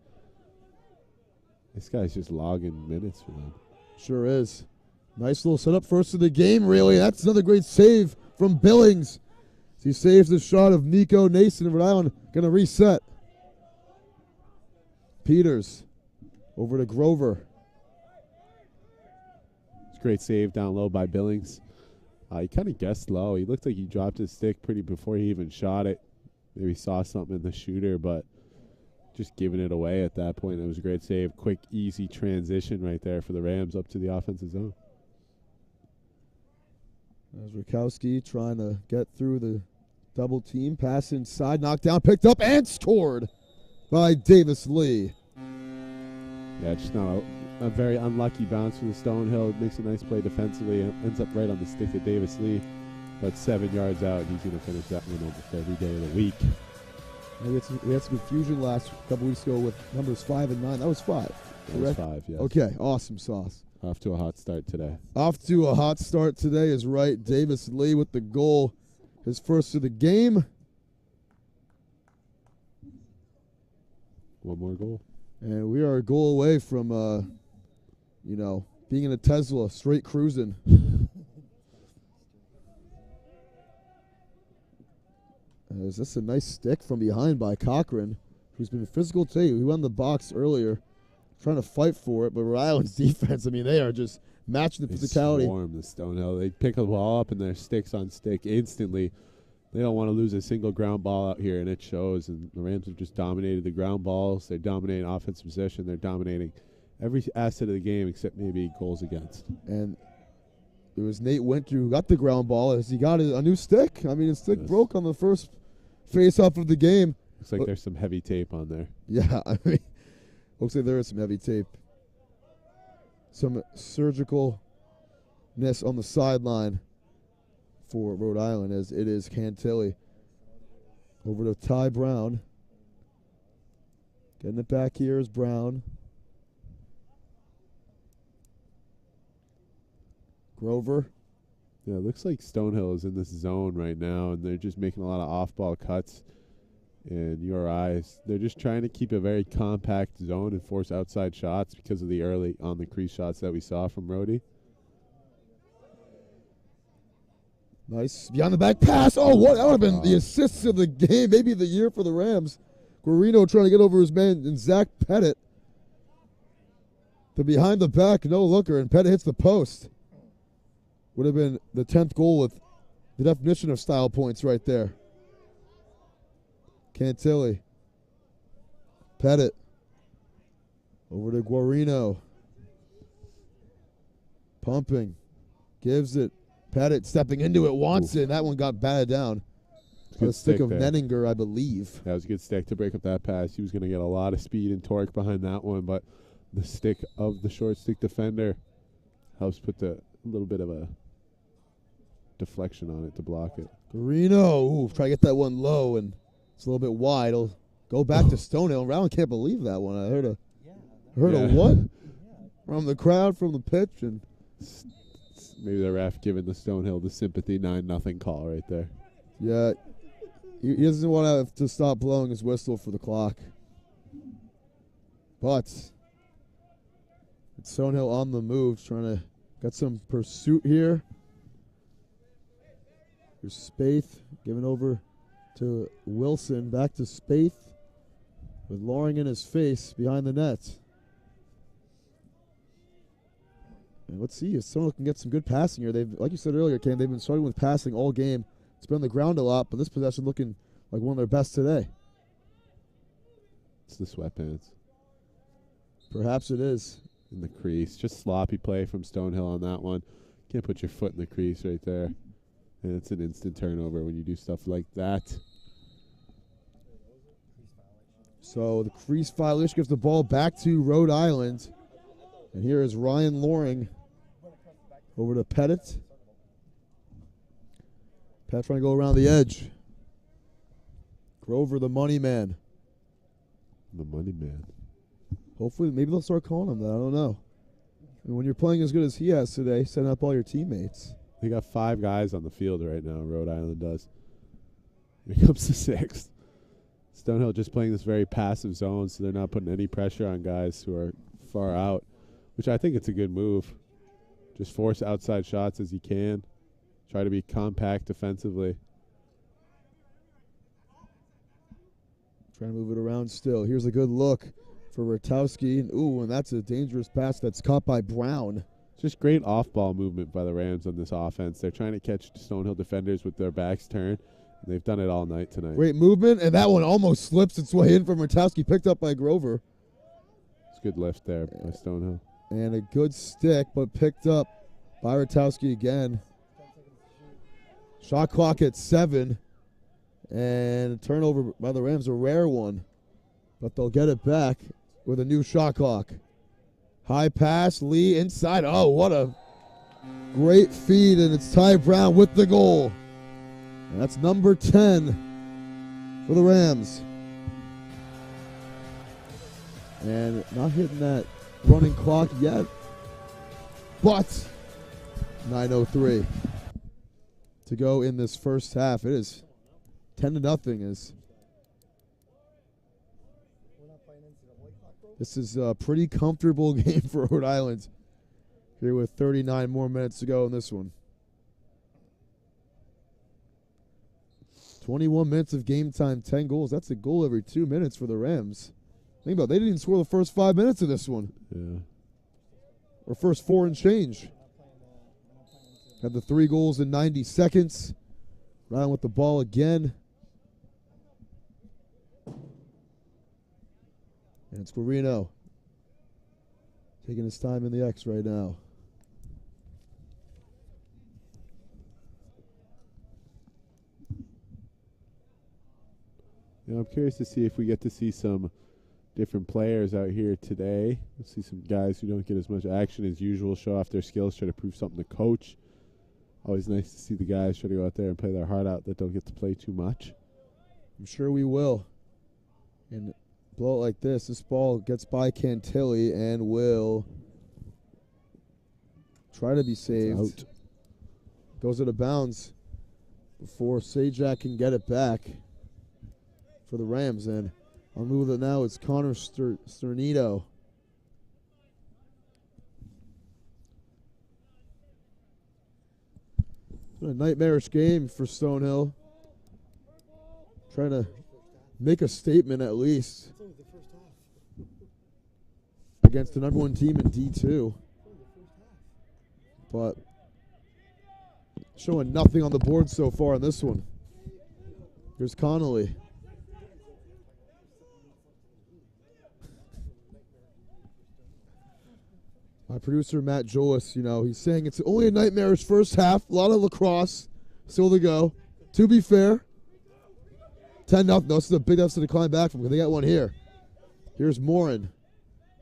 This guy's just logging minutes for them. Sure is. Nice little setup first of the game, really. That's another great save from Billings. He saves the shot of Nico Nason of Rhode Island. Going to reset. Peters over to Grover. It's a great save down low by Billings. He kind of guessed low. He looked like he dropped his stick pretty before he even shot it. Maybe saw something in the shooter, but just giving it away at that point. It was a great save. Quick, easy transition right there for the Rams up to the offensive zone. There's Rukowski trying to get through the double team. Pass inside, knocked down, picked up, and scored by Davis Lee. Yeah, just not a very unlucky bounce for the Stonehill. Makes a nice play defensively. Ends up right on the stick of Davis Lee. But 7 yards out, he's going to finish that one almost every day of the week. We had some confusion last couple weeks ago with numbers 5 and 9. That was 5. That was 5, yes. Okay, awesome sauce. Off to a hot start today. Off to a hot start today is right. Davis Lee with the goal. His first of the game. One more goal. And we are a goal away from, being in a Tesla, straight cruising. Is this a nice stick from behind by Cochran, who's been physical today. He won the box earlier, trying to fight for it. But Rhode Island's defense, I mean, they are just matching the physicality. They swarm the Stonehill. They pick the ball up and they're sticks on stick instantly. They don't want to lose a single ground ball out here, and it shows. And the Rams have just dominated the ground balls. They're dominating offensive possession. They're dominating every asset of the game except maybe goals against. And it was Nate Winter who got the ground ball as he got a new stick. I mean, his stick broke on the first face-off of the game. Looks like there's some heavy tape on there. Yeah, I mean, looks like there is some heavy tape. Some surgicalness on the sideline for Rhode Island as it is Cantilli. Over to Ty Brown. Getting it back here is Brown. Grover. Yeah, it looks like Stonehill is in this zone right now, and they're just making a lot of off-ball cuts. And URI, they're just trying to keep a very compact zone and force outside shots because of the early on-the-crease shots that we saw from Rhodey. Nice. Beyond the back pass. Oh, what? That would have been the assists of the game, maybe the year for the Rams. Guarino trying to get over his man, and Zach Pettit. The behind the back, no looker, and Pettit hits the post. Would have been the 10th goal with the definition of style points right there. Cantilli. Pettit. Over to Guarino. Pumping. Gives it. Pettit stepping into it, wants it. That one got batted down. A stick of Nenninger, I believe. That was a good stick to break up that pass. He was going to get a lot of speed and torque behind that one, but the stick of the short stick defender helps put a little bit of a deflection on it to block it. Guarino, try to get that one low, and it's a little bit wide. It'll go back to Stonehill. Round can't believe that one. I heard a what? From the crowd, from the pitch, and maybe the ref giving the Stonehill the sympathy 9-0 call right there. Yeah, he doesn't want to have to stop blowing his whistle for the clock. But it's Stonehill on the move, trying to get some pursuit here. Here's Spaeth giving over to Wilson, back to Spaeth with Loring in his face behind the net. And let's see if Stonehill can get some good passing here. They've, like you said earlier, Ken, they've been struggling with passing all game. It's been on the ground a lot, but this possession looking like one of their best today. It's the sweatpants Perhaps it is. in the crease. Just sloppy play from Stonehill on that one. Can't put your foot in the crease right there. And it's an instant turnover when you do stuff like that. So the crease violation gives the ball back to Rhode Island. And here is Ryan Loring over to Pettit. Pettit trying to go around the edge. Grover, the money man. The money man. Hopefully, maybe they'll start calling him that. I don't know. And when you're playing as good as he has today, setting up all your teammates. They got 5 guys on the field right now, Rhode Island does. Here comes the 6th. Stonehill just playing this very passive zone, so they're not putting any pressure on guys who are far out, which I think it's a good move. Just force outside shots as you can. Try to be compact defensively. Trying to move it around still. Here's a good look for Rutowski. Ooh, and that's a dangerous pass that's caught by Brown. Just great off-ball movement by the Rams on this offense. They're trying to catch Stonehill defenders with their backs turned. And they've done it all night tonight. Great movement, and that one almost slips its way in from Rutowski, picked up by Grover. It's a good lift there by Stonehill. And a good stick, but picked up by Rutowski again. Shot clock at 7. And a turnover by the Rams, a rare one. But they'll get it back with a new shot clock. High pass, Lee inside. Oh, what a great feed, and it's Ty Brown with the goal. And that's number 10 for the Rams. And not hitting that running clock yet, but 9:03 to go in this first half. It is 10-0. This is a pretty comfortable game for Rhode Island here with 39 more minutes to go in this one. 21 minutes of game time, 10 goals. That's a goal every 2 minutes for the Rams. Think about it, they didn't even score the first 5 minutes of this one. Yeah. Or first 4 and change. Had the 3 goals in 90 seconds. Ryan with the ball again. And it's Guarino taking his time in the X right now. You know, I'm curious to see if we get to see some different players out here today. We'll see some guys who don't get as much action as usual show off their skills, try to prove something to coach. Always nice to see the guys try to go out there and play their heart out that don't get to play too much. I'm sure we will. And blow it like this. This ball gets by Cantilli and will try to be saved. Out. Goes out of bounds before Sajak can get it back for the Rams. And on move with it now, it's Connor Sternito. It's been a nightmarish game for Stonehill. Trying to make a statement at least against the #1 team in D2. But showing nothing on the board so far in this one. Here's Connolly. My producer, Matt Jolis, he's saying it's only a nightmarish first half. A lot of lacrosse still to go. To be fair, 10-0. This is a big deficit to climb back from because they got one here. Here's Morin,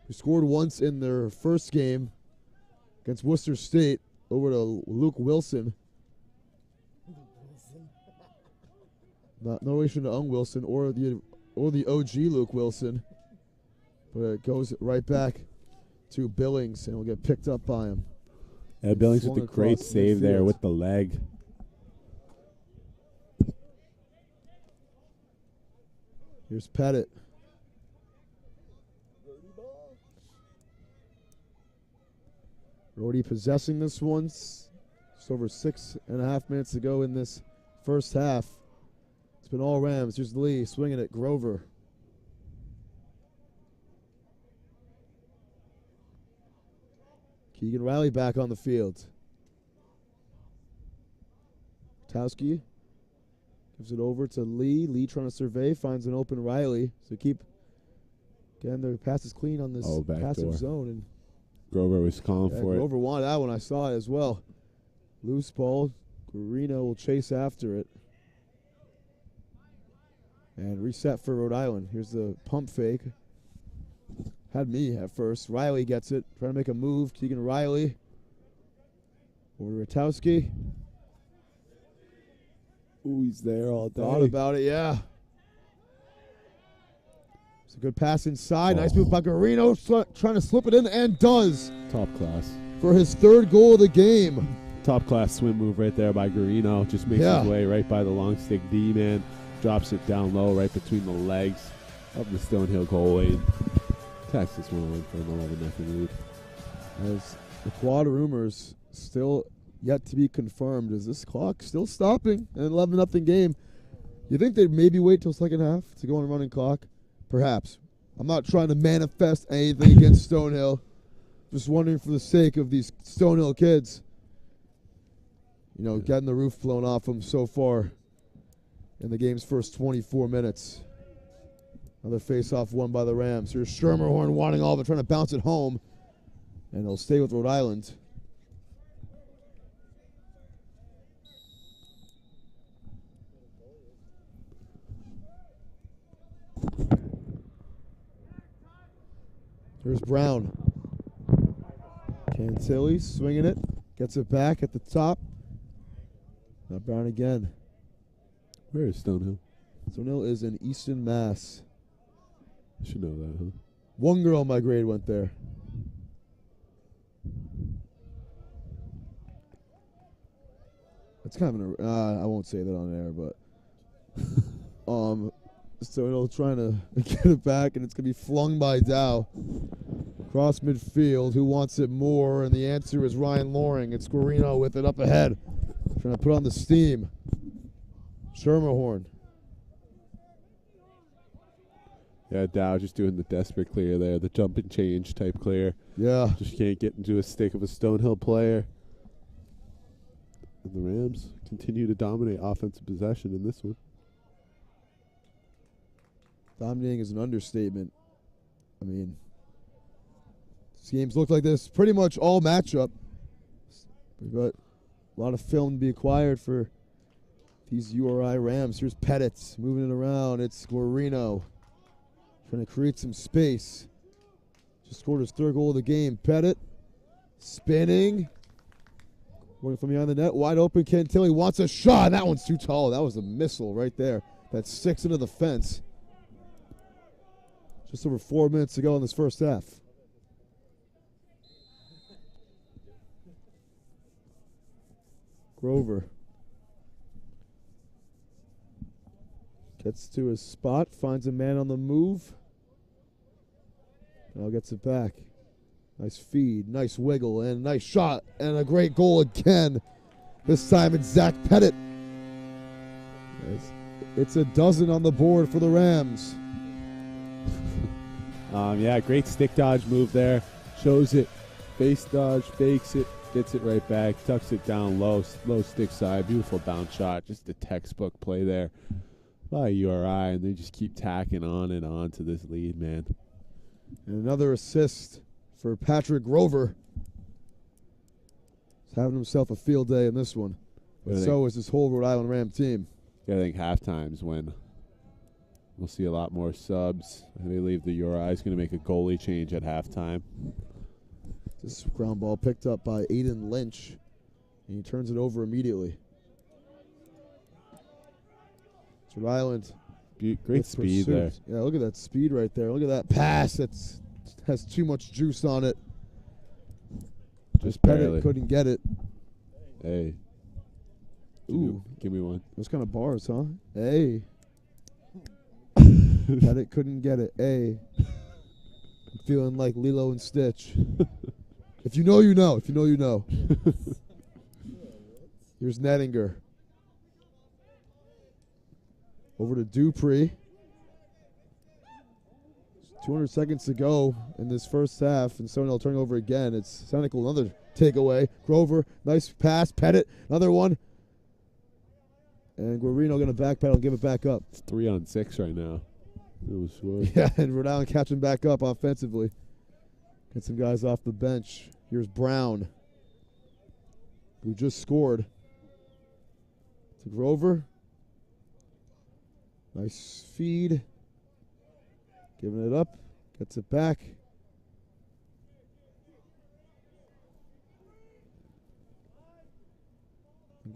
who scored once in their first game against Worcester State, over to Luke Wilson. No relation to Ung Wilson or the OG Luke Wilson. But it goes right back to Billings, and will get picked up by him. Yeah, Billings with a great save there with the leg. Here's Pettit. Rhodey possessing this one. Just over 6.5 minutes to go in this first half. It's been all Rams. Here's Lee swinging at Grover. Keegan Riley back on the field. Towski gives it over to Lee. Lee trying to survey, finds an open Riley. So keep Again, their pass is clean on this back passive door. zone. And Grover was calling for it. Grover wanted that one. I saw it as well. Loose ball. Guarino will chase after it. And reset for Rhode Island. Here's the pump fake. Had me at first. Riley gets it. Trying to make a move. Keegan Riley. Over to Ratowski. Ooh, he's there all day. Thought about it, yeah. It's a good pass inside. Nice move by Guarino. Trying to slip it in and does. Top class. For his 3rd goal of the game. Top class swim move right there by Guarino. Just makes his way right by the long stick D man. Drops it down low right between the legs of the Stonehill goalie. Texas won for an 11-0 lead. As the quad rumors still yet to be confirmed. Is this clock still stopping in an 11-0 game? You think they'd maybe wait till second half to go on a running clock? Perhaps. I'm not trying to manifest anything against Stonehill. Just wondering for the sake of these Stonehill kids. You know, getting the roof blown off them so far in the game's first 24 minutes. Another face-off won by the Rams. Here's Schermerhorn wanting all of it, trying to bounce it home. And they'll stay with Rhode Island. Here's Brown. Cantilli swinging it. Gets it back at the top. Now Brown again. Where is Stonehill? Stonehill is in Easton, Mass. I should know that, huh? One girl in my grade went there. It's kind of I won't say that on air, but Stonehill trying to get it back, and it's going to be flung by Dow. Cross midfield. Who wants it more? And the answer is Ryan Loring. It's Guarino with it up ahead. Trying to put on the steam. Schermerhorn. Yeah, Dow just doing the desperate clear there, the jump and change type clear. Yeah. Just can't get into a stick of a Stonehill player. And the Rams continue to dominate offensive possession in this one. Dominating is an understatement. I mean, these games look like this pretty much all matchup. We've got a lot of film to be acquired for these URI Rams. Here's Pettit moving it around. It's Guarino trying to create some space. Just scored his 3rd goal of the game. Pettit spinning. Going from behind the net. Wide open. Cantilli wants a shot. That one's too tall. That was a missile right there. That's 6 into the fence. Just over 4 minutes to go in this first half. Grover gets to his spot, finds a man on the move. Now gets it back. Nice feed, nice wiggle, and nice shot, and a great goal again. This time it's Zach Pettit. It's a dozen on the board for the Rams. Yeah, great stick dodge move there. Shows it, face dodge, fakes it, gets it right back, tucks it down low stick side. Beautiful bounce shot. Just a textbook play there by URI, and they just keep tacking on and on to this lead, man. And another assist for Patrick Grover. He's having himself a field day in this one. But so is this whole Rhode Island Ram team. Yeah, I think halftime's when we'll see a lot more subs. I believe the URI is going to make a goalie change at halftime. This ground ball picked up by Aiden Lynch, and he turns it over immediately. It's Rhode Island. Great speed there. Yeah, look at that speed right there. Look at that pass. That's has too much juice on it. Just Pettit barely. couldn't get it. Hey. Ooh. Give me one. Those kind of bars, huh? Hey. Pettit couldn't get it. Hey. I'm feeling like Lilo and Stitch. If you know, you know. If you know, you know. Here's Nettinger. Over to Dupree. 200 seconds to go in this first half, and Stonehill turning over again. It's Senecal, another takeaway. Grover, nice pass. Pettit, another one. And Guarino going to backpedal and give it back up. It's 3-on-6 right now. It was sure. Yeah, and Rhode Island catching back up offensively. Get some guys off the bench. Here's Brown, who just scored. To Grover. Nice feed. Giving it up. Gets it back.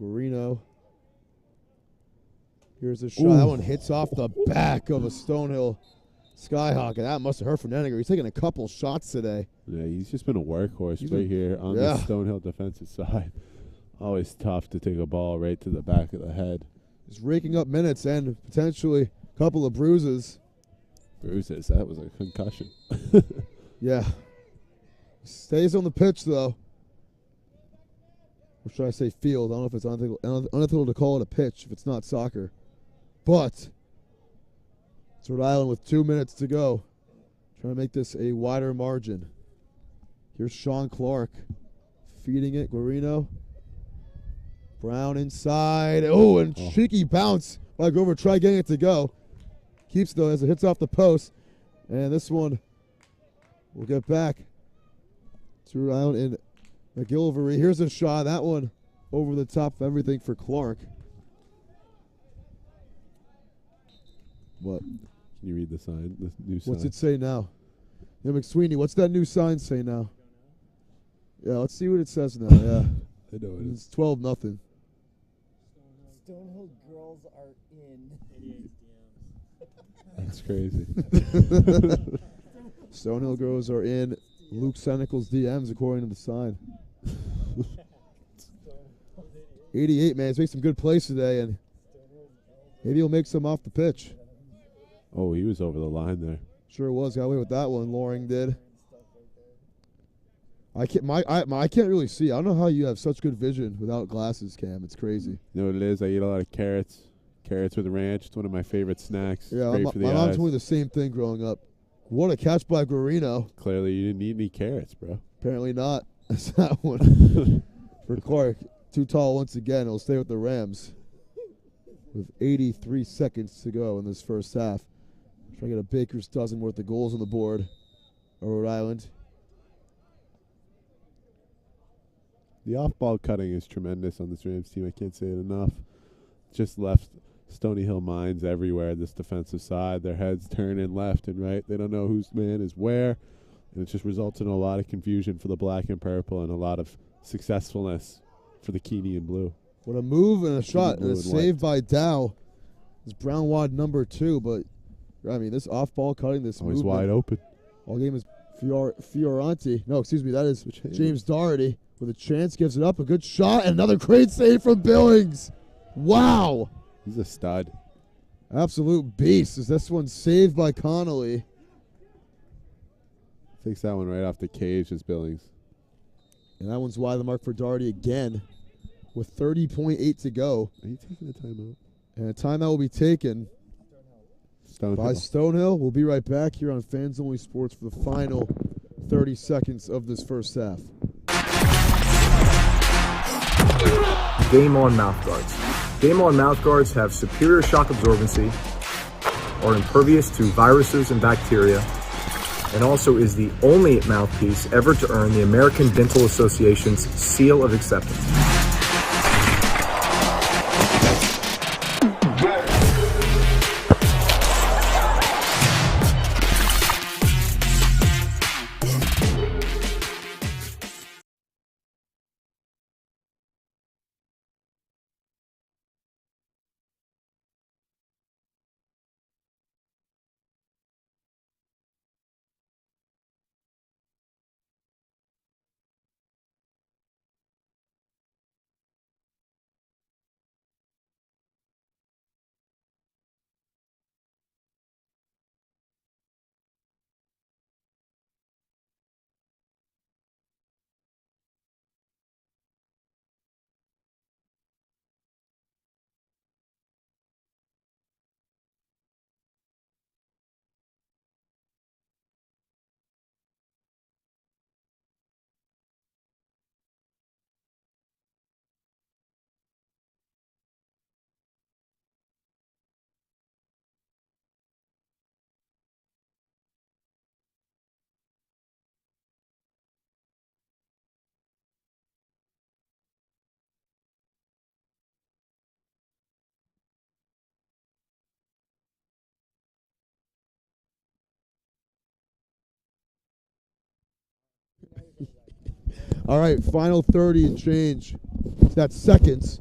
Guarino. Here's a shot. Ooh. That one hits off the back of a Stonehill Skyhawk, and that must have hurt from Denninger. He's taking a couple shots today. Yeah, he's just been a workhorse He's right been- here on yeah. the Stonehill defensive side. Always tough to take a ball right to the back of the head. He's raking up minutes and potentially a couple of bruises. Bruises, that was a concussion. Yeah. Stays on the pitch, though. Or should I say field? I don't know if it's unethical to call it a pitch if it's not soccer. But it's Rhode Island with 2 minutes to go. Trying to make this a wider margin. Here's Sean Clark feeding it. Guarino. Brown inside. Oh, and cheeky bounce by Grover. Try getting it to go. Keeps though as it hits off the post. And this one will get back to Rhode Island in McGillivray. Here's a shot. That one over the top of everything for Clark. What? Can you read the sign? The new sign. What's it say now? Yeah, McSweeney, what's that new sign say now? Yeah, let's see what it says now. Yeah. I know it is. It's 12-0. Stonehill girls are in. That's crazy. Stonehill girls are in Luke Senecal's DMs according to the sign. 88, man. He's made some good plays today, and maybe he'll make some off the pitch. Oh, he was over the line there. Sure was. Got away with that one. Loring did. I can't really see. I don't know how you have such good vision without glasses, Cam. It's crazy. You know what it is? I eat a lot of carrots. Carrots with ranch. It's one of my favorite snacks. Yeah, Great my for the mom eyes. told me the same thing growing up. What a catch by Guarino. Clearly, you didn't eat any carrots, bro. Apparently not. That's that one. For Clark, too tall once again. He'll stay with the Rams with 83 seconds to go in this first half. Trying to get a baker's dozen worth of goals on the board. Rhode Island. The off-ball cutting is tremendous on this Rams team. I can't say it enough. Just left Stonehill minds everywhere, this defensive side. Their heads turning left and right. They don't know whose man is where. And it just results in a lot of confusion for the black and purple and a lot of successfulness for the Keeney and blue. What a move and a shot and a blue and save by Dow. It's Brown wad number 2, but I mean this off-ball cutting, this Always movement. wide open. All game is Fioranti. No, excuse me, that is Which hand? James Doherty with a chance, gives it up, a good shot, and another great save from Billings. Wow. He's a stud. Absolute beast. Is this one saved by Connolly? Takes that one right off the cage as Billings. And that one's wide the mark for Doherty again with 30.8 to go. Are you taking a timeout? And a timeout will be taken Stonehill. by Stonehill. We'll be right back here on Fans Only Sports for the final 30 seconds of this first half. Game On mouthguards. Game On mouthguards have superior shock absorbency, are impervious to viruses and bacteria, and also is the only mouthpiece ever to earn the American Dental Association's seal of acceptance. All right, final 30 and change. That's seconds.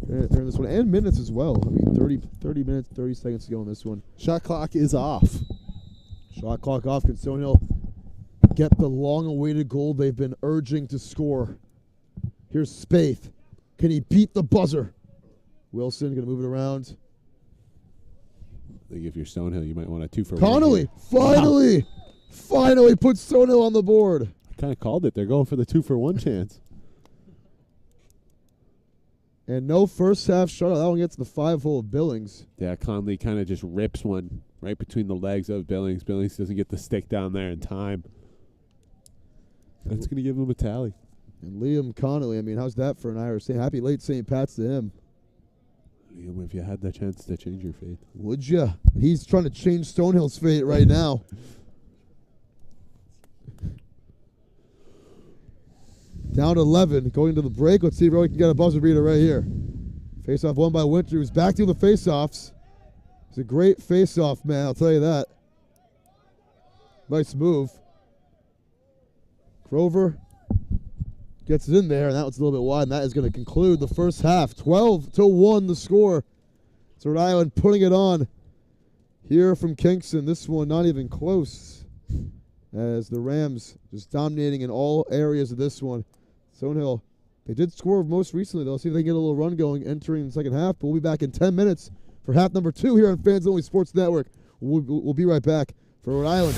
During this one, and minutes as well. I mean, 30 minutes, 30 seconds to go in this one. Shot clock is off. Shot clock off. Can Stonehill get the long-awaited goal they've been urging to score? Here's Spaeth. Can he beat the buzzer? Wilson going to move it around. I think if you're Stonehill, you might want a 2-for-1. Connolly, finally puts Stonehill on the board. I kind of called it. They're going for the 2-for-1 chance. And no first half shutout. That one gets the 5-hole of Billings. Yeah, Conley kind of just rips one right between the legs of Billings. Billings doesn't get the stick down there in time. That's going to give him a tally. And Liam Connolly, I mean, how's that for an Irish? Happy late St. Pat's to him. Liam, if you had the chance to change your fate. Would ya? He's trying to change Stonehill's fate right now. Down to 11, going to the break. Let's see if we can get a buzzer beater right here. Face-off won by Winter, who's back to the face-offs. It's a great face-off, man, I'll tell you that. Nice move. Grover gets it in there, and that one's a little bit wide, and that is going to conclude the first half. 12-1 the score. It's Rhode Island putting it on here from Kingston. This one not even close, as the Rams just dominating in all areas of this one. Stonehill, they did score most recently, though. See if they can get a little run going entering the second half. But we'll be back in 10 minutes for half number 2 here on Fans Only Sports Network. We'll be right back for Rhode Island.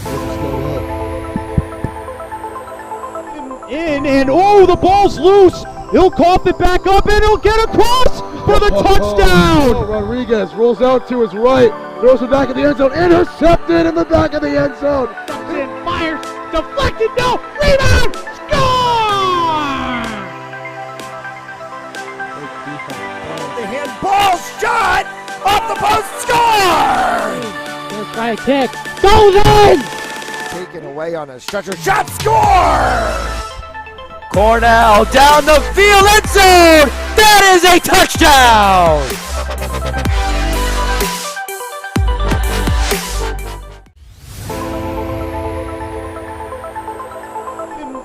And the ball's loose. He'll cough it back up, and he'll get across for the touchdown. Rodriguez rolls out to his right, throws it back in the end zone, intercepted in the back of the end zone. Fires, deflected, no, rebound, score! The handball shot off the post, score! Let's try a kick, goes in! Taken away on a stretcher, shot, score! Cornell down the field, end zone! That is a touchdown!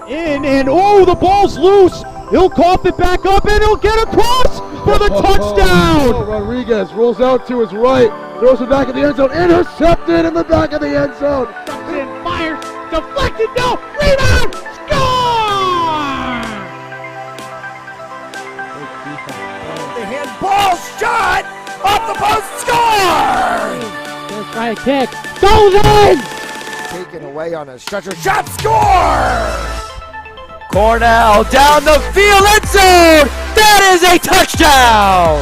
And the ball's loose. He'll cough it back up, and he'll get across for the touchdown. Rodriguez rolls out to his right, throws it back in the end zone, intercepted in the back of the end zone. Fires, deflected, no, rebound, score! The handball shot off the post, score! Let's try a kick, goes in! Taken away on a stretcher, shot, score! Cornell down the field, end zone! That is a touchdown!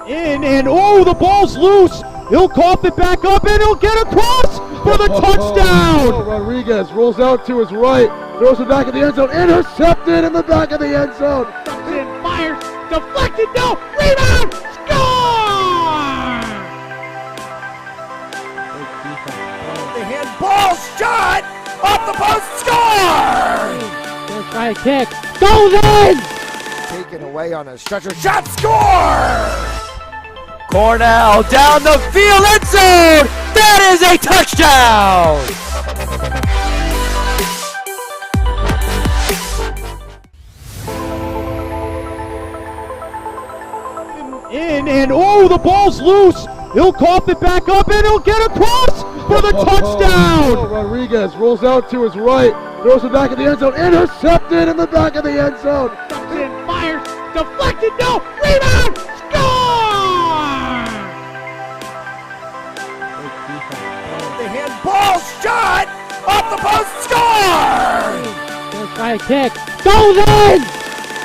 And the ball's loose. He'll cough it back up, and he'll get across for the touchdown. Rodriguez rolls out to his right, throws it back in the end zone, intercepted in the back of the end zone. Fires, deflected, no, rebound, score! The handball shot off the post, score! Let's try a kick, goes in! Taken away on a stretcher, shot, score! Cornell down the field, end zone! That is a touchdown! And the ball's loose. He'll cough it back up, and he'll get across for the touchdown. Rodriguez rolls out to his right, throws it back in the end zone, intercepted in the back of the end zone. Fires, deflected, no, rebound, score! The handball shot off the post, score! Let's try a kick, goes in!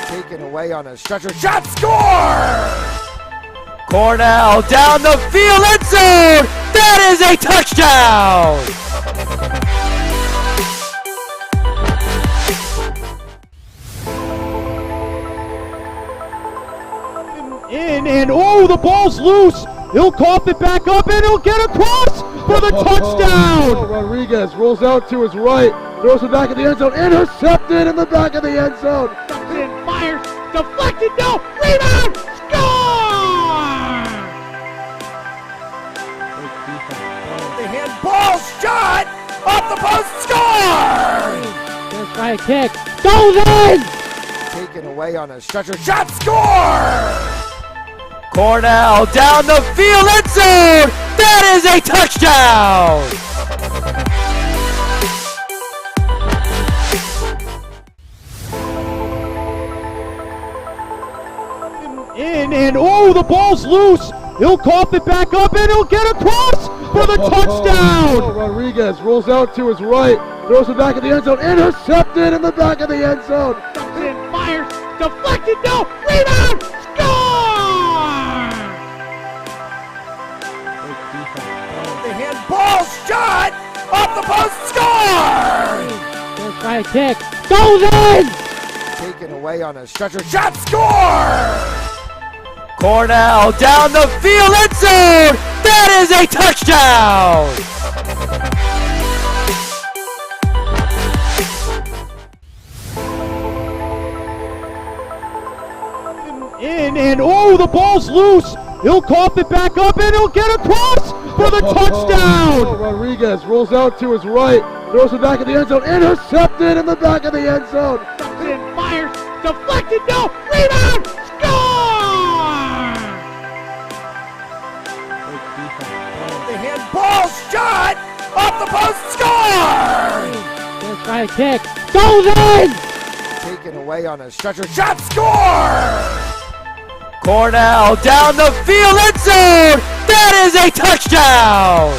Taken away on a stretcher, shot, score! Cornell down the field, end zone! That is a touchdown! And the ball's loose. He'll cough it back up, and he'll get across for the touchdown. Rodriguez rolls out to his right, throws it back in the end zone, intercepted in the back of the end zone. Fires, deflected, no, rebound, score! The handball shot off the post, score! Gonna try a kick. Goes in! Taken away on a stretcher shot, score! Cornell down the field, end zone! That is a touchdown! In and oh, the ball's loose. He'll cough it back up and he'll get across for the touchdown. Rodriguez rolls out to his right, throws it back in the end zone, intercepted in the back of the end zone. And fires, deflected, no, rebound, score! The handball shot off the post, score! Gonna try a kick, goes in! Taken away on a stretcher shot, score! Cornell down the field, end zone! That is a touchdown! In and oh, the ball's loose. He'll cough it back up and he'll get across for the touchdown. Rodriguez rolls out to his right, throws it back in the end zone, intercepted in the back of the end zone. And fires, deflected, no, rebound, score! The handball shot off the post, score! Gonna try a kick, goes in! Taken away on a stretcher shot, score! Cornell down the field, end zone! That is a touchdown!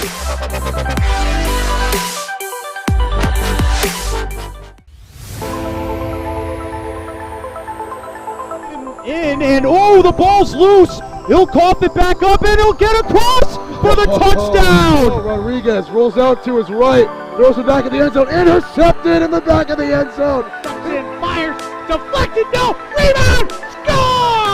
In and oh, the ball's loose. He'll cough it back up and he'll get across for the touchdown. Rodriguez rolls out to his right, throws it back in the end zone, intercepted in the back of the end zone. And fires, deflected, no, rebound, score!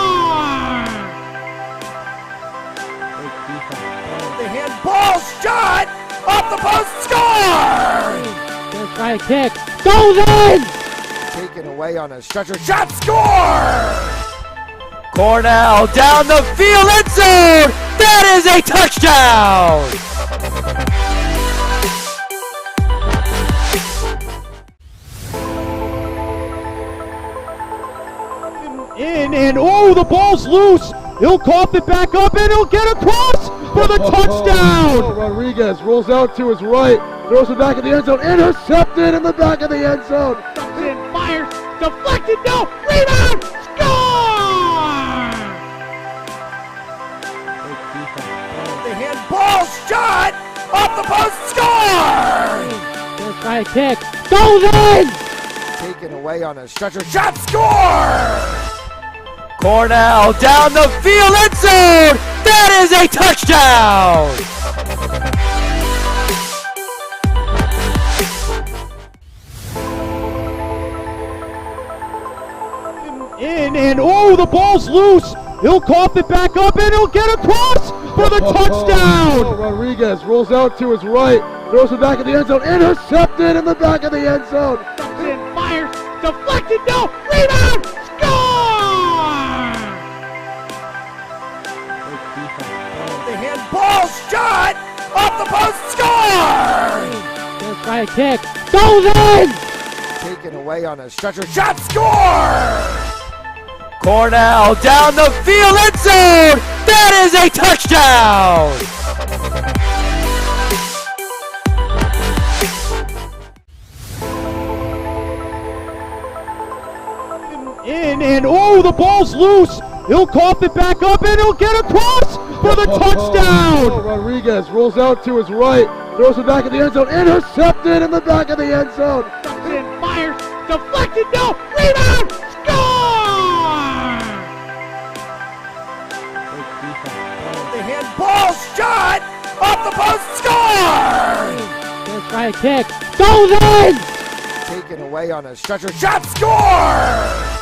The handball shot off the post, score! Gonna try a kick, goes in! Taken away on a stretcher shot, score! Cornell down the field, end zone! That is a touchdown! In and oh, the ball's loose. He'll cough it back up and he'll get across for the touchdown. Rodriguez rolls out to his right, throws it back in the end zone, intercepted in the back of the end zone. And fires, deflected, no, rebound, score! The handball shot off the post, score! Gonna try a kick, goes in! Taken away on a stretcher shot, score! Cornell down the field, end zone! That is a touchdown! In and oh, the ball's loose. He'll cough it back up and he'll get across for the touchdown. Rodriguez rolls out to his right, throws it back in the end zone, intercepted in the back of the end zone. And fires, deflected, no, rebound, score! The handball shot off the post, score! Gonna try a kick, goes in! Taken away on a stretcher shot, score! Cornell down the field, end zone! That is a touchdown! In and oh, the ball's loose. He'll cough it back up and he'll get across for the touchdown. Rodriguez rolls out to his right, throws it back in the end zone, intercepted in the back of the end zone. And fires, deflected, no, rebound, score! The handball shot off the post, score! Gonna try a kick, goes in! Taken away on a stretcher shot, score!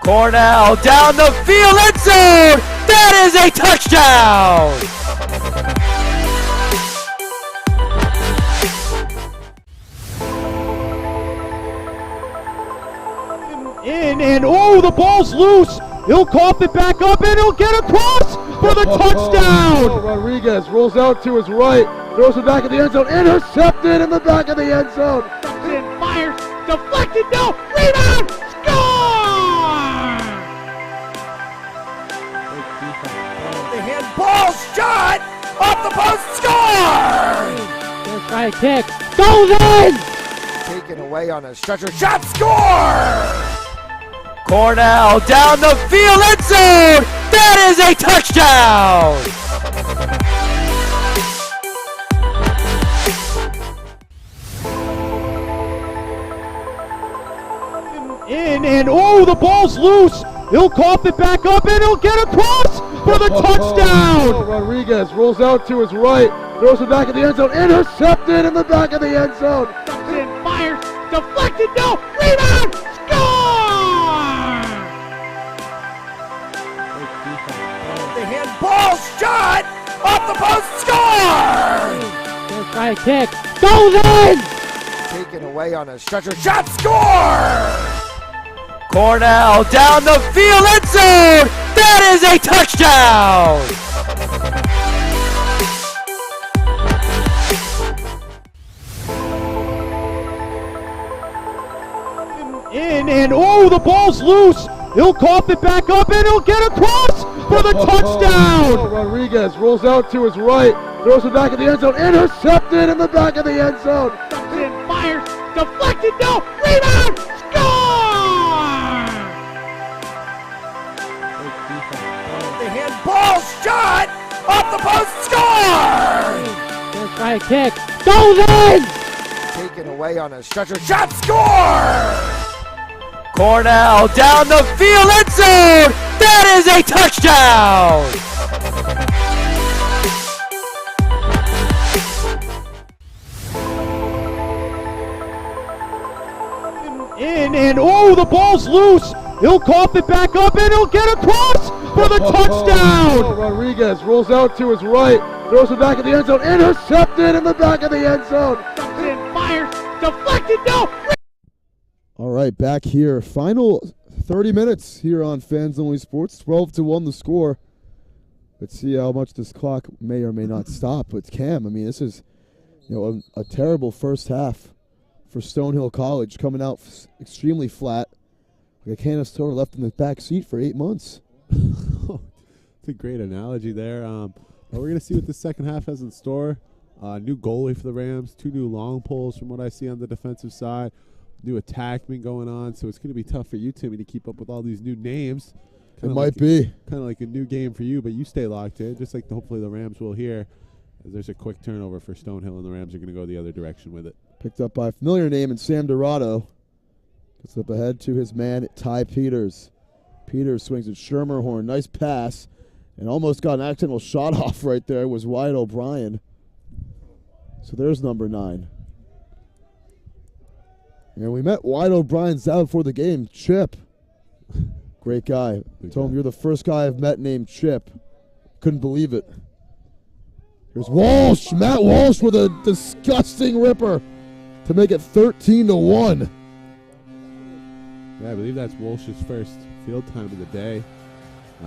Cornell down the field, end zone! That is a touchdown! In and oh, the ball's loose. He'll cough it back up and he'll get across for the touchdown! Rodriguez rolls out to his right, throws it back in the end zone, intercepted in the back of the end zone. Fires, deflected, no, rebound, score! The handball shot off the post, score! First right kick, goes in! Taken away on a stretcher shot, score! Cornell down the field, end zone! That is a touchdown! In and oh, the ball's loose. He'll cough it back up and he'll get across for the touchdown. Rodriguez rolls out to his right, throws it back in the end zone, intercepted in the back of the end zone. Fires, deflected, no, rebound, score! The handball shot off the post, score! First right kick, goes in! Taken away on a stretcher shot, score! Cornell down the field, end zone! That is a touchdown! In and oh, the ball's loose. He'll cough it back up and he'll get across for the touchdown. Rodriguez rolls out to his right, throws it back in the end zone, intercepted in the back of the end zone. Fires, deflected, no, rebound, score! The handball shot off the post, score! First right kick, goes in! Taken away on a stretcher shot, score! Cornell down the field, end zone! That is a touchdown! In and oh, the ball's loose. He'll cough it back up and he'll get across for the touchdown. Rodriguez rolls out to his right, throws it back in the end zone, intercepted in the back of the end zone. Fires, deflected, no. All right, back here. Final 30 minutes here on Fans Only Sports. 12-1 the score. Let's see how much this clock may or may not stop. But Cam, I mean, this is a terrible first half for Stonehill College, coming out extremely flat. Like a can of soda left in the back seat for 8 months. It's a great analogy there. But we're going to see what the second half has in store. New goalie for the Rams, 2 new long poles from what I see on the defensive side. New attackman going on, so it's going to be tough for you, Timmy, to keep up with all these new names. It might be. Kind of like a new game for you, but you stay locked in, just like hopefully the Rams will here. As there's a quick turnover for Stonehill, and the Rams are going to go the other direction with it. Picked up by a familiar name in Sam Dorado. Gets up ahead to his man, Ty Peters. Peters swings at Schermerhorn. Nice pass. And almost got an accidental shot off right there. It was Wyatt O'Brien. So there's number 9. And we met Wyatt O'Brien's out before the game. Chip. Great guy. Told him, you're the first guy I've met named Chip. Couldn't believe it. Here's Walsh. Matt Walsh with a disgusting ripper to make it 13-1. Yeah, I believe that's Walsh's first field time of the day.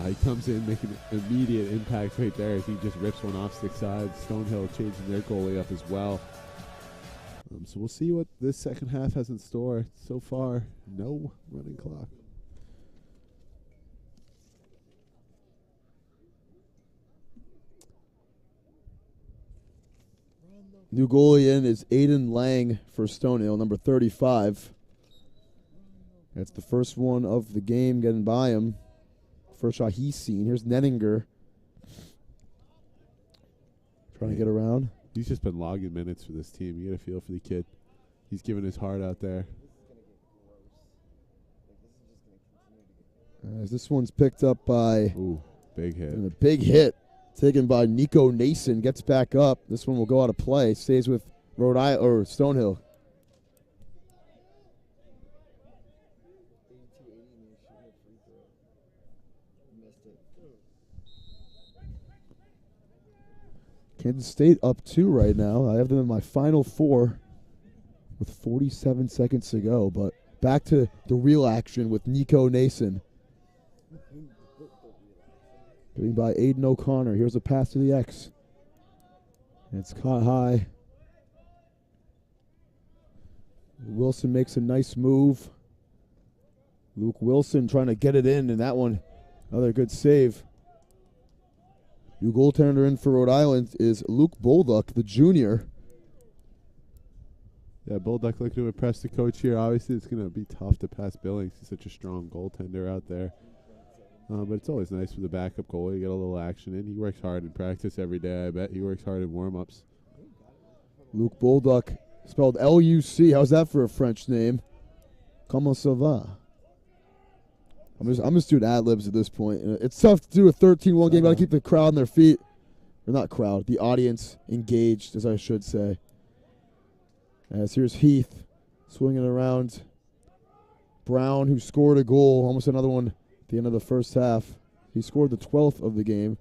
He comes in making an immediate impact right there as he just rips one off stick side. Stonehill changing their goalie up as well. So we'll see what this second half has in store. So far, no running clock. New goalie in is Aiden Lang for Stonehill, number 35. That's the first one of the game getting by him. First shot he's seen. Here's Nenninger. Trying to get around. He's just been logging minutes for this team. You get a feel for the kid. He's giving his heart out there. As this one's picked up by... Ooh, big hit. And a big hit taken by Nico Nason. Gets back up. This one will go out of play. Stays with Rhode Island or Stonehill. Kansas State up 2 right now. I have them in my final 4 with 47 seconds to go. But back to the real action with Nico Nason. Getting by Aiden O'Connor. Here's a pass to the X. And it's caught high. Wilson makes a nice move. Luke Wilson trying to get it in, and that one, another good save. New goaltender in for Rhode Island is Luke Bolduck, the junior. Yeah, Bolduck looking to impress the coach here. Obviously, it's going to be tough to pass Billings. He's such a strong goaltender out there. But it's always nice for the backup goalie to get a little action in. He works hard in practice every day, I bet. He works hard in warm-ups. Luke Bolduck, spelled L-U-C. How's that for a French name? Comment ça va? I'm just doing ad-libs at this point. It's tough to do a 13-1 game. Got to keep the crowd on their feet. Or not crowd, the audience engaged, as I should say. As here's Heath swinging around. Brown, who scored a goal, almost another one at the end of the first half. He scored the 12th of the game.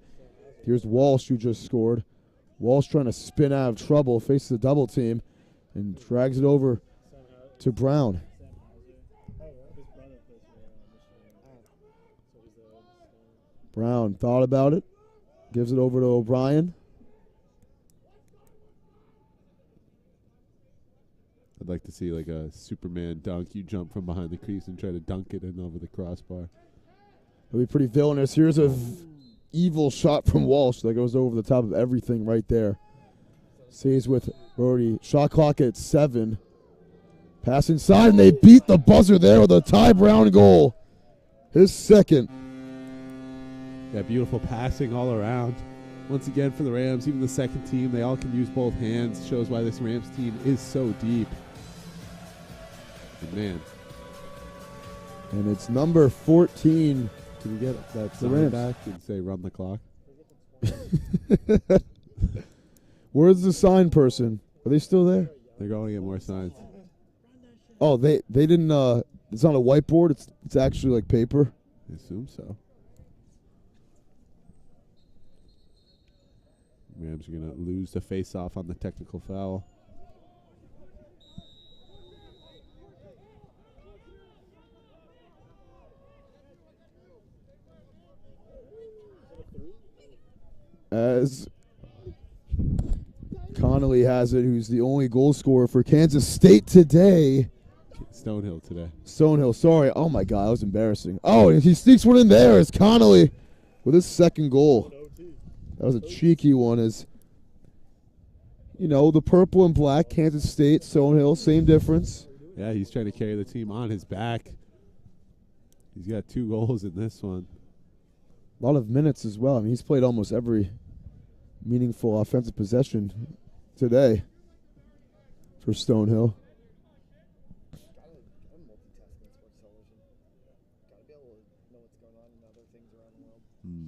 Here's Walsh, who just scored. Walsh trying to spin out of trouble, faces a double team, and drags it over to Brown. Brown thought about it, gives it over to O'Brien. I'd like to see like a Superman dunk. You jump from behind the crease and try to dunk it in over the crossbar. It'll be pretty villainous. Here's a evil shot from Walsh that goes over the top of everything right there. Saves with Brody. Shot clock at 7. Pass inside, and they beat the buzzer there with a Ty Brown goal. His second. Yeah, beautiful passing all around. Once again for the Rams, even the second team, they all can use both hands. Shows why this Rams team is so deep. And man. And it's number 14. Can we get that The sign Rams back and say run the clock? Where's the sign person? Are they still there? They're going to get more signs. Oh, they didn't. It's not a whiteboard. It's actually like paper. I assume so. Rams are going to lose the face-off on the technical foul. As Connolly has it, who's the only goal scorer for Kansas State today. Stonehill today. Stonehill, sorry. Oh, my God, that was embarrassing. Oh, and he sneaks one in there as Connolly with his second goal. That was a cheeky one as, you know, the purple and black, Kansas State, Stonehill, same difference. Yeah, he's trying to carry the team on his back. He's got 2 goals in this one. A lot of minutes as well. I mean, he's played almost every meaningful offensive possession today for Stonehill.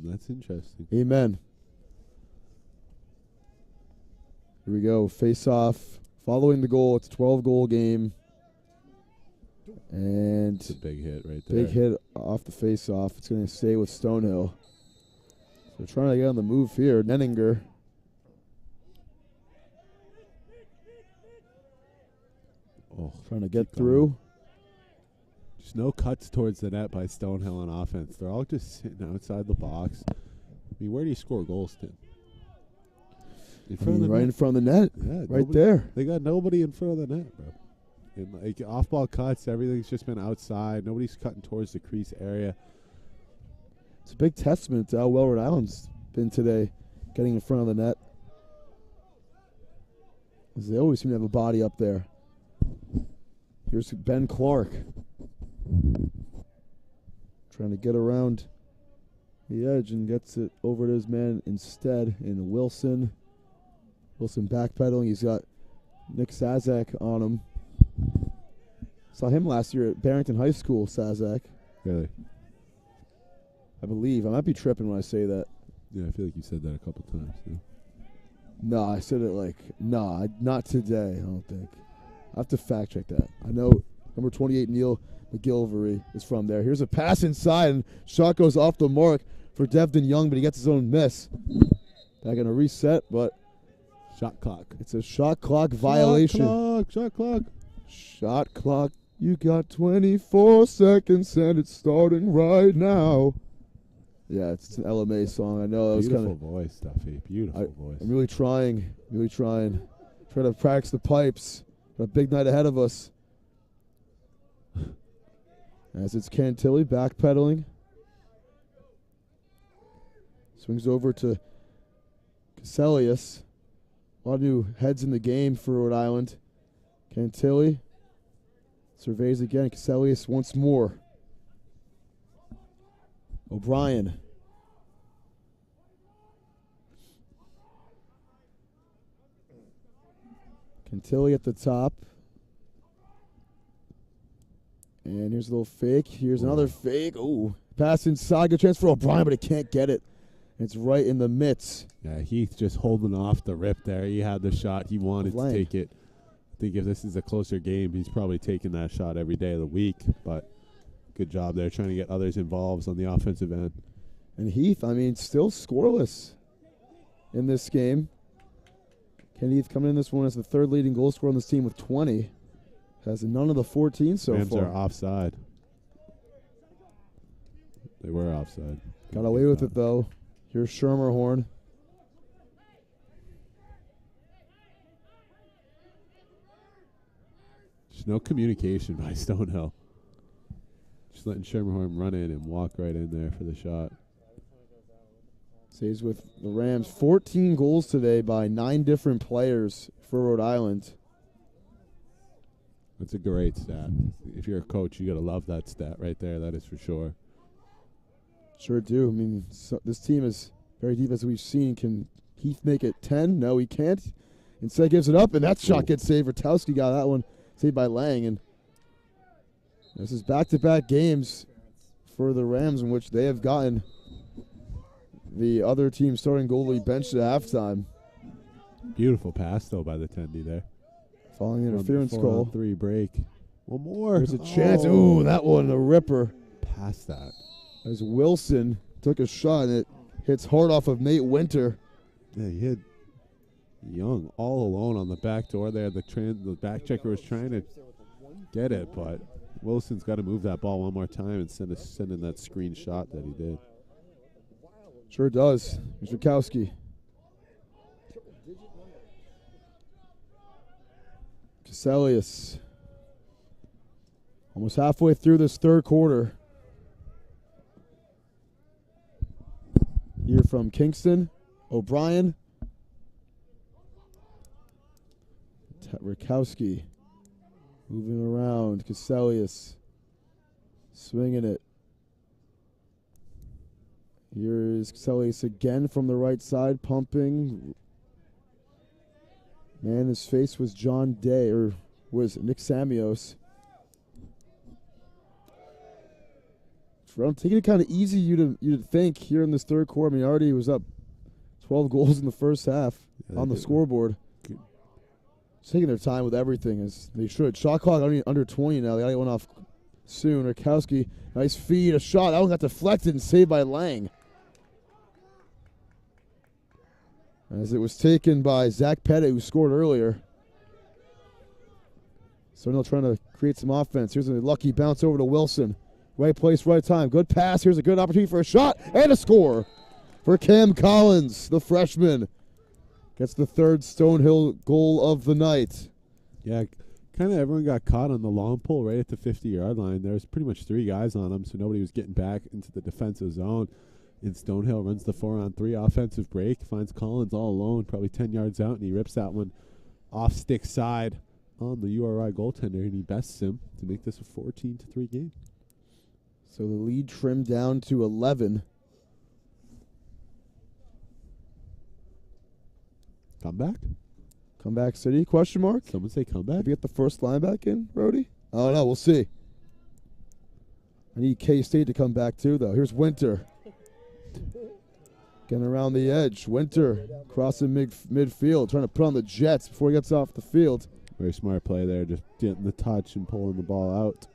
That's interesting. Amen. Here we go. Face off. Following the goal. It's a 12-goal game. And it's a big hit right there. Big hit off the face off. It's going to stay with Stonehill. So trying to get on the move here. Nenninger. Oh, trying to get through. Just no cuts towards the net by Stonehill on offense. They're all just sitting outside the box. I mean, where do you score goals, Tim? Right in front of the net. Yeah, right there. They got nobody in front of the net, bro. And like off-ball cuts, everything's just been outside. Nobody's cutting towards the crease area. It's a big testament to how well Rhode Island's been today, getting in front of the net. Because they always seem to have a body up there. Here's Ben Clark. Trying to get around the edge and gets it over to his man instead in Wilson. Wilson backpedaling. He's got Nick Sazak on him. Saw him last year at Barrington High School, Sazak. Really? I believe. I might be tripping when I say that. Yeah, I feel like you said that a couple times. Yeah. No, I said it like, not today, I don't think. I have to fact check that. I know number 28, Neil McGilvery, is from there. Here's a pass inside, and shot goes off the mark for Devin Young, but he gets his own miss. Not going to reset, but shot clock. It's a shot clock violation. Shot clock. Shot clock. You got 24 seconds, and it's starting right now. Yeah, it's an LMA song. I know that was Beautiful kind of voice, Duffy. Beautiful voice. I'm really trying. Trying to practice the pipes. Got a big night ahead of us. As it's Cantilli backpedaling. Swings over to Caselius. A lot of new heads in the game for Rhode Island. Cantilli surveys again. Caselius once more. O'Brien. Cantilli at the top. And here's a little fake. Here's another fake. Ooh. Pass inside. Good chance for O'Brien, but he can't get it. It's right in the mitts. Yeah, Heath just holding off the rip there. He had the shot. He wanted to take it. I think if this is a closer game, he's probably taking that shot every day of the week. But good job there trying to get others involved on the offensive end. And Heath, I mean, still scoreless in this game. Ken Heath coming in this one as the third leading goal scorer on this team with 20. Has none of the 14 so Rams far. are offside. They were offside. Got away with it, though. Here's Schermerhorn. There's no communication by Stonehill. Just letting Schermerhorn run in and walk right in there for the shot. Stays with the Rams. 14 goals today by 9 different players for Rhode Island. That's a great stat. If you're a coach, you got to love that stat right there. That is for sure. Sure do. I mean, this team is very deep as we've seen. Can Heath make it 10? No, he can't. Instead gives it up, and that shot gets saved. Rotowski got that one saved by Lang. And this is back-to-back games for the Rams in which they have gotten the other team starting goalie benched at halftime. Beautiful pass, though, by the Tendy there. Following the interference call. 4-on-3 break. One more. There's a chance. Ooh, that one, a ripper. Past that. As Wilson took a shot, and it hits hard off of Nate Winter. Yeah, he hit Young all alone on the back door there. The back checker was trying to get it, but Wilson's got to move that ball one more time and send in that screen shot that he did. Sure does. Mr. Kowski. Caselius. Almost halfway through this third quarter. Here from Kingston, O'Brien. Rakowski moving around. Caselius swinging it. Here is Caselius again from the right side, pumping. Man, his face was John Day, or was Nick Samios. I'm taking it kind of easy, you'd think, here in this third quarter. I mean, already was up 12 goals in the first half on the scoreboard. Just taking their time with everything, as they should. Shot clock under 20 now. They got to get one off soon. Rakowski, nice feed, a shot. That one got deflected and saved by Lang. As it was taken by Zach Pettit, who scored earlier. Stonehill trying to create some offense. Here's a lucky bounce over to Wilson. Right place, right time. Good pass. Here's a good opportunity for a shot and a score for Cam Collins, the freshman. Gets the third Stonehill goal of the night. Yeah, kind of everyone got caught on the long pull right at the 50-yard line. There was pretty much 3 guys on them, so nobody was getting back into the defensive zone. And Stonehill runs the 4-on-3 offensive break, finds Collins all alone, probably 10 yards out, and he rips that one off stick side on the URI goaltender, and he bests him to make this a 14-3 game. So the lead trimmed down to 11. Comeback? Comeback City, question mark? Someone say comeback? Did we get the first line back in, Brody? I don't know, we'll see. I need K-State to come back too, though. Here's Winter. Getting around the edge. Winter crossing midfield, trying to put on the Jets before he gets off the field. Very smart play there, just getting the touch and pulling the ball out.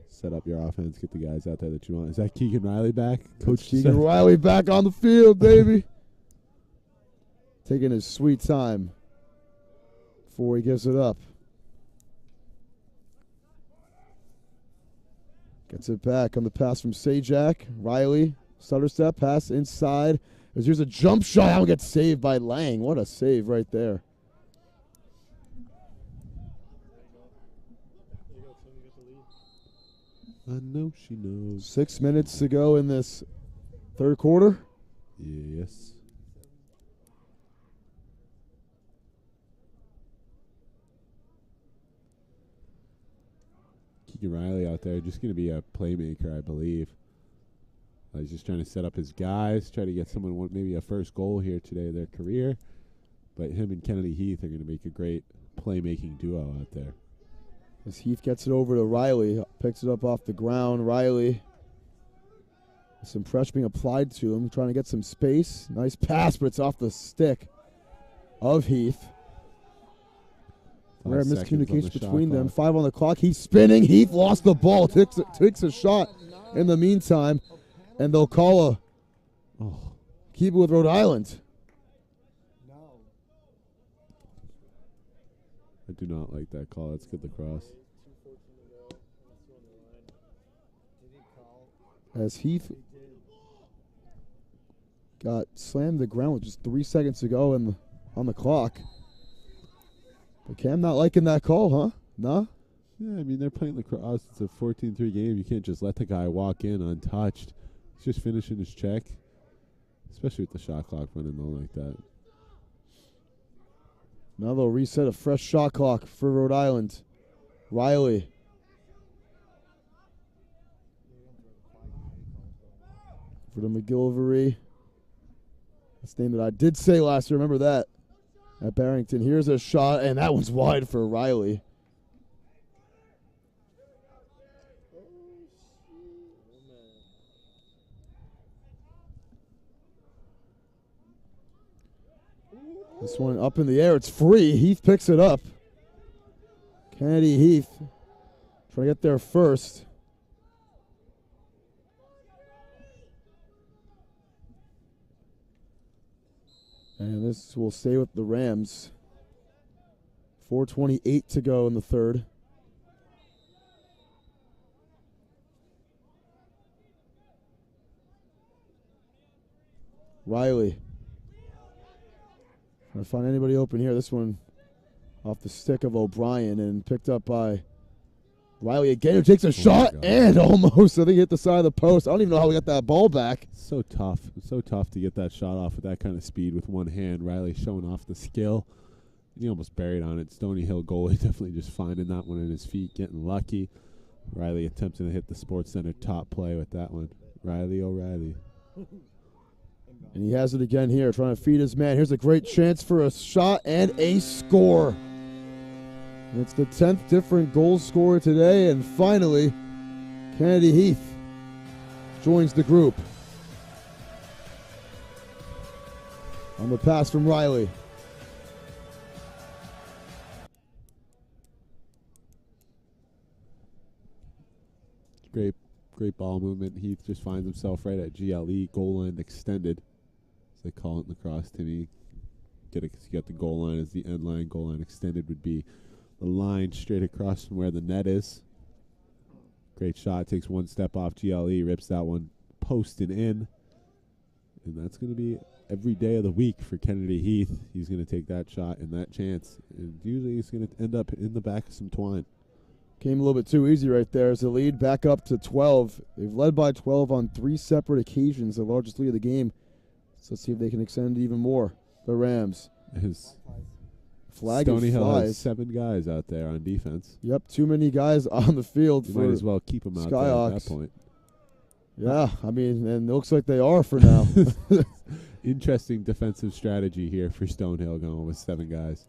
Set up your offense, get the guys out there that you want. Is that Keegan Riley back? Coach Keegan Riley back on the field, baby. Taking his sweet time before he gives it up. Gets it back on the pass from Sajak. Riley, stutter step, pass inside. Here's a jump shot. That one gets saved by Lang. What a save right there. I know she knows. 6 minutes to go in this third quarter. Yes. Keegan Riley out there, just going to be a playmaker, I believe. He's just trying to set up his guys, try to get someone maybe a first goal here today of their career. But him and Kennedy Heath are going to make a great playmaking duo out there. As Heath gets it over to Riley, picks it up off the ground. Riley, some pressure being applied to him, trying to get some space. Nice pass, but it's off the stick of Heath. Rare miscommunication between them. 5 on the clock. He's spinning. Heath lost the ball. Takes a shot in the meantime. And they'll call a keep it with Rhode Island. I do not like that call. That's good lacrosse. As Heath got slammed to the ground with just 3 seconds to go on the clock. But Cam not liking that call, huh? Nah? Yeah, I mean, they're playing lacrosse. It's a 14-3 game. You can't just let the guy walk in untouched. He's just finishing his check, especially with the shot clock running low like that. Now they'll reset a fresh shot clock for Rhode Island. Riley. For the McGillivray. That's the name that I did say last year. Remember that. At Barrington. Here's a shot, and that one's wide for Riley. This one up in the air. It's free. Heath picks it up. Kennedy Heath trying to get there first. And this will stay with the Rams. 4:28 to go in the third. Riley. Trying to find anybody open here. This one off the stick of O'Brien and picked up by Riley again, who takes a shot and almost, I think, hit the side of the post. I don't even know how we got that ball back. So tough. It's so tough to get that shot off with that kind of speed with one hand. Riley showing off the skill. He almost buried on it. Stonehill goalie definitely just finding that one in his feet, getting lucky. Riley attempting to hit the Sports Center top play with that one. Riley O'Reilly. And he has it again here, trying to feed his man. Here's a great chance for a shot and a score. And it's the 10th different goal scorer today, and finally, Kennedy Heath joins the group. On the pass from Riley. Great ball movement. Heath just finds himself right at GLE, goal line extended, as they call it in lacrosse to me. You got the goal line as the end line. Goal line extended would be the line straight across from where the net is. Great shot. Takes one step off GLE, rips that one posted in. And that's going to be every day of the week for Kennedy Heath. He's going to take that shot and that chance. And usually he's going to end up in the back of some twine. Came a little bit too easy right there as the lead back up to 12. They've led by 12 on 3 separate occasions, the largest lead of the game. So let's see if they can extend it even more. The Rams. His flag Stonehill flies. has 7 guys out there on defense. Yep, too many guys on the field. You for might as well keep them out there at that point. Yeah, I mean, and it looks like they are for now. Interesting defensive strategy here for Stonehill going with 7 guys.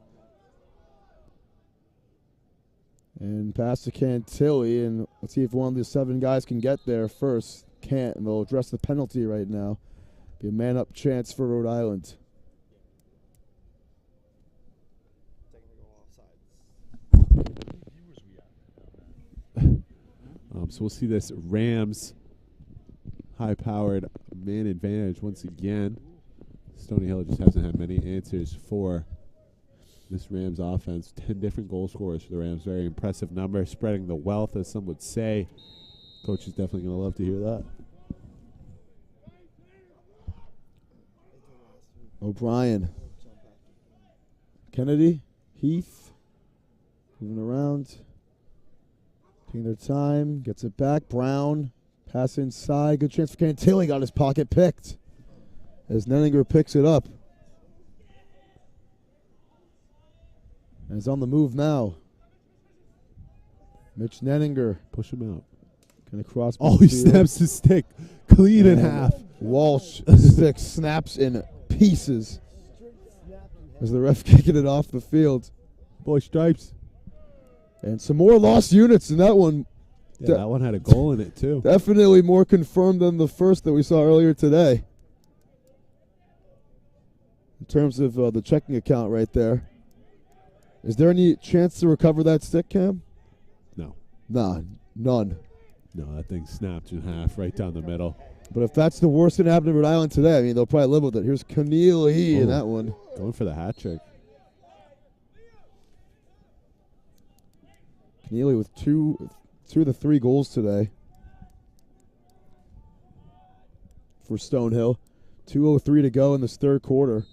And pass to Cantilli, and let's see if one of the 7 guys can get there first. Can't, and they'll address the penalty right now. Be a man-up chance for Rhode Island. So we'll see this Rams high-powered man advantage once again. Stonehill just hasn't had many answers for this Rams offense. 10 different goal scorers for the Rams. Very impressive number. Spreading the wealth, as some would say. Coach is definitely going to love to hear that. O'Brien. Kennedy. Heath. Moving around. Taking their time. Gets it back. Brown. Pass inside. Good chance for Cantilli. Got his pocket picked. As Nenninger picks it up. And is on the move now. Mitch Nenninger. Push him out. Gonna cross. Oh, he midfield. snaps his stick. Clean in And half. Walsh stick snaps in pieces. As the ref kicking it off the field. Boy, stripes. And some more lost units in that one. Yeah, that one had a goal in it, too. Definitely more confirmed than the first that we saw earlier today. In terms of the checking account right there. Is there any chance to recover that stick, Cam? No. Nah, none. No, that thing snapped in half right down the middle. But if that's the worst thing that happened in Rhode Island today, I mean, they'll probably live with it. Here's Keneally in that one. Going for the hat trick. Keneally with two of the 3 goals today for Stonehill. 2:03 to go in this third quarter.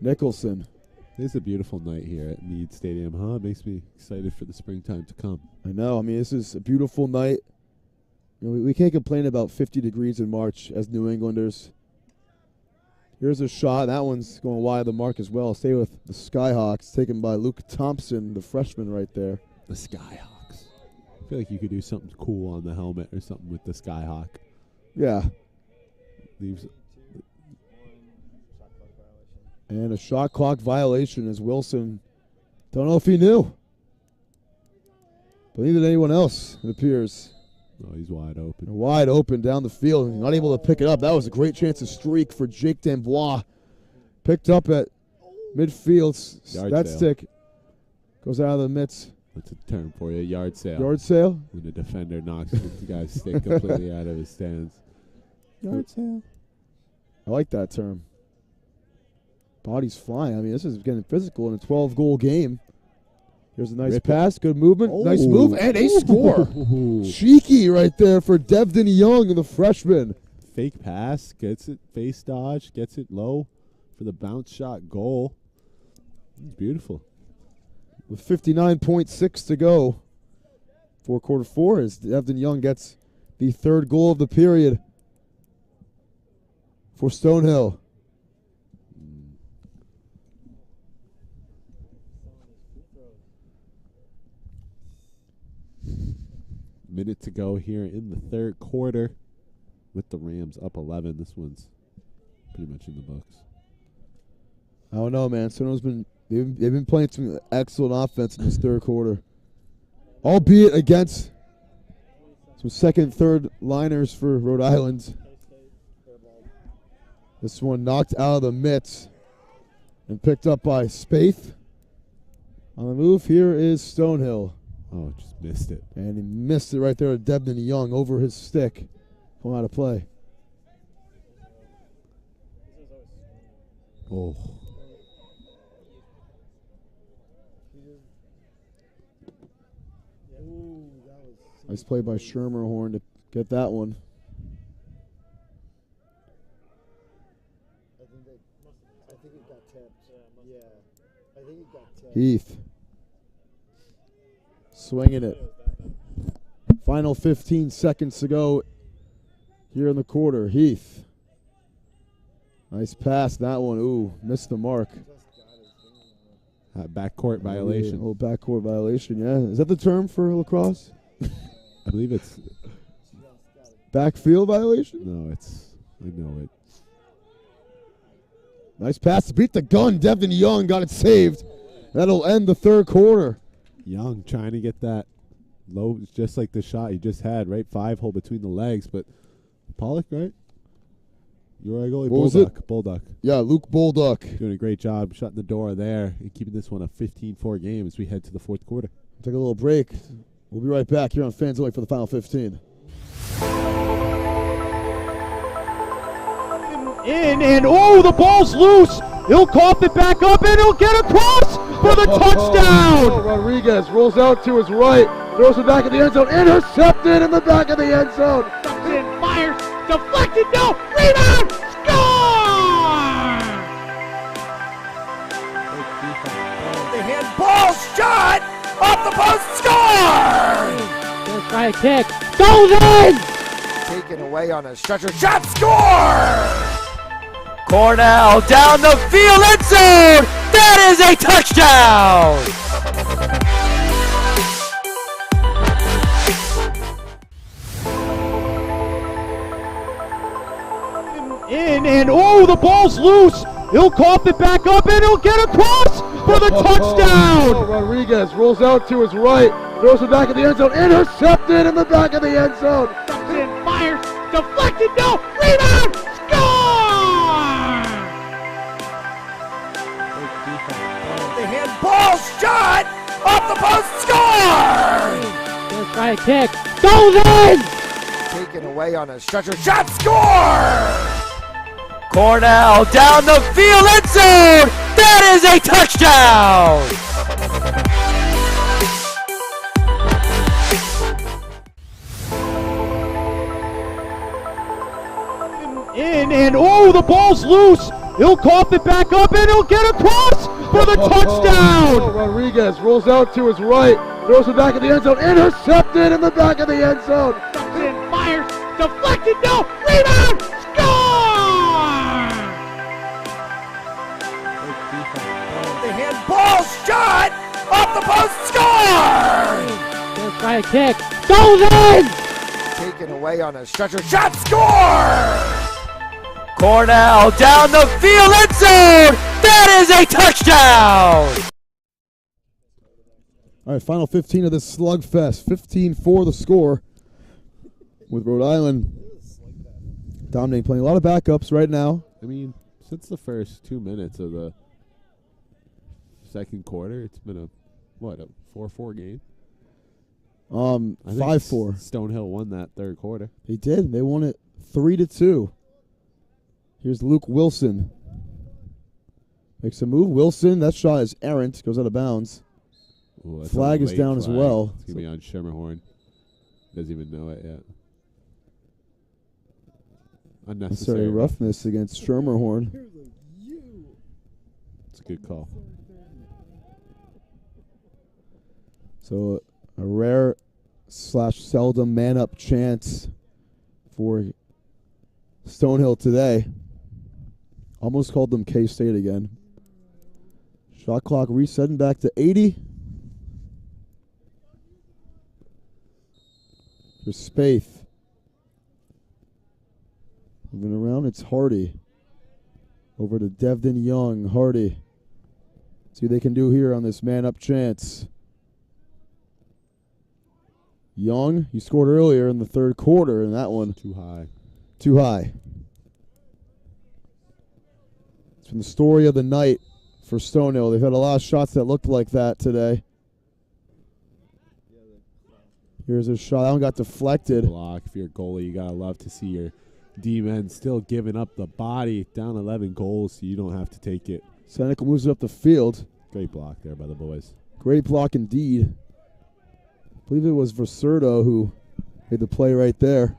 Nicholson. It's a beautiful night here at Meade Stadium, huh? It makes me excited for the springtime to come. I know. I mean, this is a beautiful night. You know, we can't complain about 50 degrees in March as New Englanders. Here's a shot. That one's going wide of the mark as well. Stay with the Skyhawks, taken by Luke Thompson, the freshman right there. The Skyhawks. I feel like you could do something cool on the helmet or something with the Skyhawk. Yeah. Leaves. And a shot clock violation as Wilson. Don't know if he knew. But neither did anyone else, it appears. Oh, he's wide open. Wide open down the field. Not able to pick it up. That was a great chance to streak for Jake D'Ambois. Picked up at midfield. That stick goes out of the mitts. That's a term for you. Yard sale. Yard sale? When the defender knocks the guy's stick completely out of his stance. Yard sale. I like that term. Body's flying. I mean, this is getting physical in a 12-goal game. Here's a nice pass. Good movement. Oh. Nice move. And a score. Cheeky right there for Devin Young, the freshman. Fake pass. Gets it. Face dodge. Gets it low for the bounce shot goal. It's beautiful. With 59.6 to go for quarter 4 as Devin Young gets the 3rd goal of the period for Stonehill. Minute to go here in the 3rd quarter with the Rams up 11. This one's pretty much in the books. I don't know, man. Stone's they've been playing some excellent offense in this 3rd quarter, albeit against some 2nd, 3rd liners for Rhode Island. This one knocked out of the mitts and picked up by Spaeth. On the move here is Stonehill. Oh, just missed it. And he missed it right there to Devin Young over his stick. Going out of play. Oh. Nice play by Schermerhorn to get that one. I think it got tipped. Yeah. I think it got tipped. Heath. Swinging it. Final 15 seconds to go here in the quarter. Heath. Nice pass. That one. Ooh, missed the mark. Backcourt violation. Oh, backcourt violation, yeah. Is that the term for lacrosse? I believe it's... Backfield violation? No, it's... I know it. Nice pass to beat the gun. Devin Young got it saved. That'll end the 3rd quarter. Young trying to get that low, just like the shot he just had, right? 5-hole between the legs, but Pollock, right? URI goalie, What was it? Bulldog. Yeah, Luke Bulldog. Doing a great job shutting the door there and keeping this one a 15-4 game as we head to the 4th quarter. Take a little break. We'll be right back here on Fans Only for the final 15. In, and oh, the ball's loose. He'll cough it back up and he'll get across for the touchdown. Rodriguez rolls out to his right, throws it back in the end zone, intercepted in the back of the end zone. Fires, deflected, no, rebound, score! The handball shot off the post, score! Gonna try a kick, goes in! Taken away on a stretcher shot, score! Cornell down the field, end zone! That is a touchdown! In and oh, the ball's loose. He'll cough it back up and he'll get across for the touchdown. Rodriguez rolls out to his right, throws it back in the end zone, intercepted in the back of the end zone. Fires, deflected, no, rebound, score! The handball shot off the post, score! Gonna try a kick, goes in! Taken away on a stretcher shot, score! Cornell down the field, end zone! That is a touchdown! In and oh, the ball's loose. He'll cough it back up and he'll get across for the touchdown. Rodriguez rolls out to his right, throws it back in the end zone, intercepted in the back of the end zone. Fires, deflected, no, rebound, score! The handball shot off the post, score! Gonna try a kick, goes in! Taken away on a stretcher shot, score! Cornell down the field, end zone! That is a touchdown! All right, final 15 of this slugfest. 15-4 the score, with Rhode Island dominating, playing a lot of backups right now. I mean, since the first 2 minutes of the second quarter, it's been a 4-4 game? I think 5-4. Stonehill won that third quarter. They did. They won it 3-2. Here's Luke Wilson. Makes a move. Wilson, that shot is errant. Goes out of bounds. Ooh, that's Flag a is late down as flag. well. It's going to be on Schermerhorn. Doesn't even know it yet. Unnecessary. Necessary roughness against Schermerhorn. It's a good call. So a rare / seldom man-up chance for Stonehill today. Almost called them K-State again. Shot clock resetting back to 80. For Spaeth. Moving around, it's Hardy. Over to Devdon Young. Hardy. See what they can do here on this man-up chance. Young, he scored earlier in the third quarter in that one. Too high. Too high. It's been the story of the night for Stonehill. They've had a lot of shots that looked like that today. Here's a shot. That one got deflected. Block. If you're a goalie, you got to love to see your D-men still giving up the body. Down 11 goals, so you don't have to take it. Senecal moves it up the field. Great block there by the boys. Great block indeed. I believe it was Verserdo who made the play right there.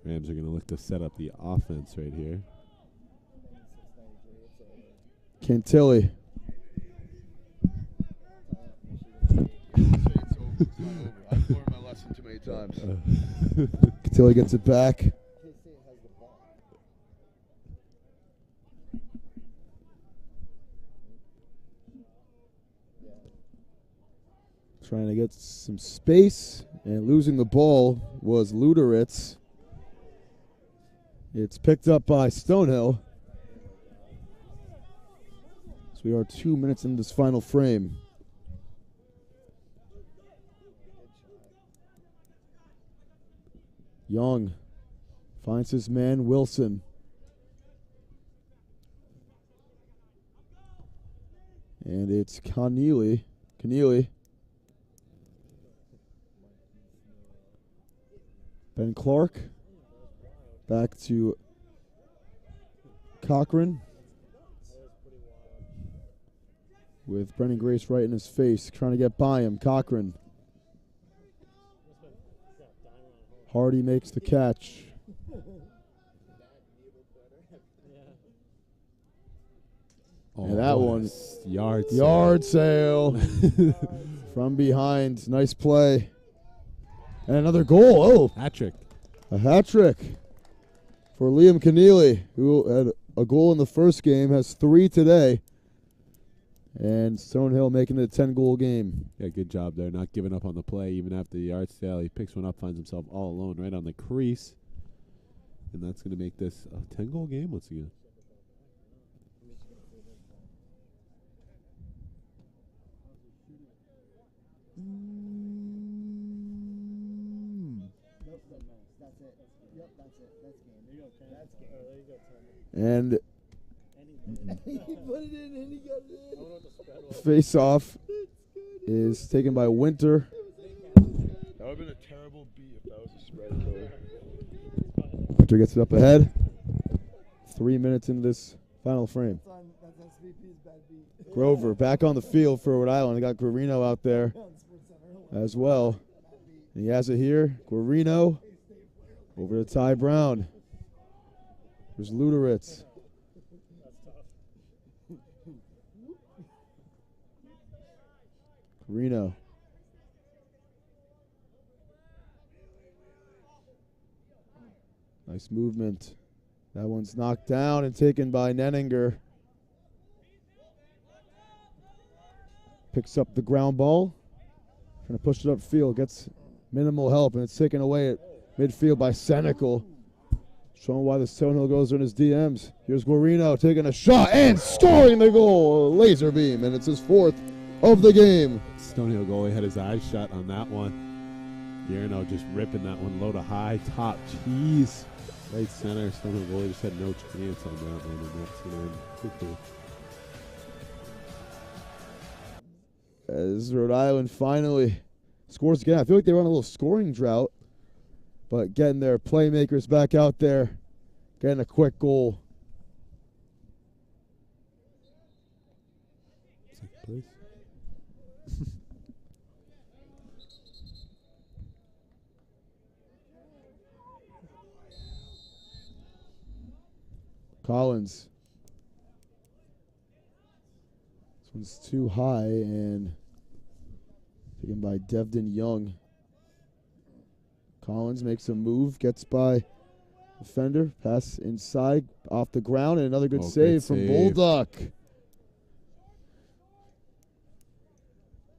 Rams are going to look to set up the offense right here. Cantilli. I've learned my lesson too many times. Cantilli gets it back. Trying to get some space, and losing the ball was Luderitz. It's picked up by Stonehill. So we are 2 minutes into this final frame. Young finds his man, Wilson. And it's Keneally. Ben Clark. Back to Cochran. With Brennan Grace right in his face, trying to get by him. Cochran. Hardy makes the catch. And that one, yard sale from behind. Nice play. And another goal. Oh, Hat trick. a hat trick for Liam Keneally, who had a goal in the first game, has 3 today. And Stonehill making it a 10-goal game. Yeah, good job there. Not giving up on the play even after the yard sale. He picks one up, finds himself all alone right on the crease. And that's going to make this a 10-goal game once again. And face-off is taken by Winter. That would have been a terrible beat if that was a spread goal. Winter gets it up ahead. 3 minutes into this final frame. Grover back on the field for Rhode Island. They got Guarino out there as well. And he has it here. Guarino over to Ty Brown. There's Luderitz. Guarino. Nice movement. That one's knocked down and taken by Nenninger. Picks up the ground ball. Trying to push it upfield. Gets minimal help, and it's taken away at midfield by Senecal. Showing why the Stonehill goes in his DMs. Here's Guarino taking a shot and scoring the goal. A laser beam, and it's his 4th of the game. Stonehill goalie had his eyes shut on that one. Guarino just ripping that one low to high. Top cheese. Right center. Stonehill goalie just had no chance on that one, and that's going to end quickly. As Rhode Island finally scores again. I feel like they were on a little scoring drought, but getting their playmakers back out there, getting a quick goal. Second place. Collins. This one's too high and taken by Devden Young. Collins makes a move, gets by defender, pass inside, off the ground, and another good save from Bolduck.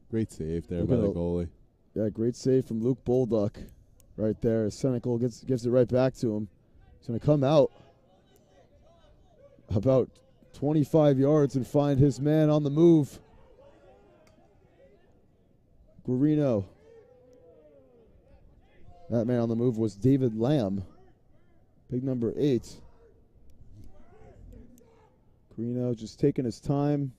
Great save there by the goalie. Yeah, great save from Luke Bolduck right there. Senecal gives it right back to him. He's going to come out about 25 yards and find his man on the move. Guarino. That man on the move was David Lamb, big number 8. Guarino just taking his time,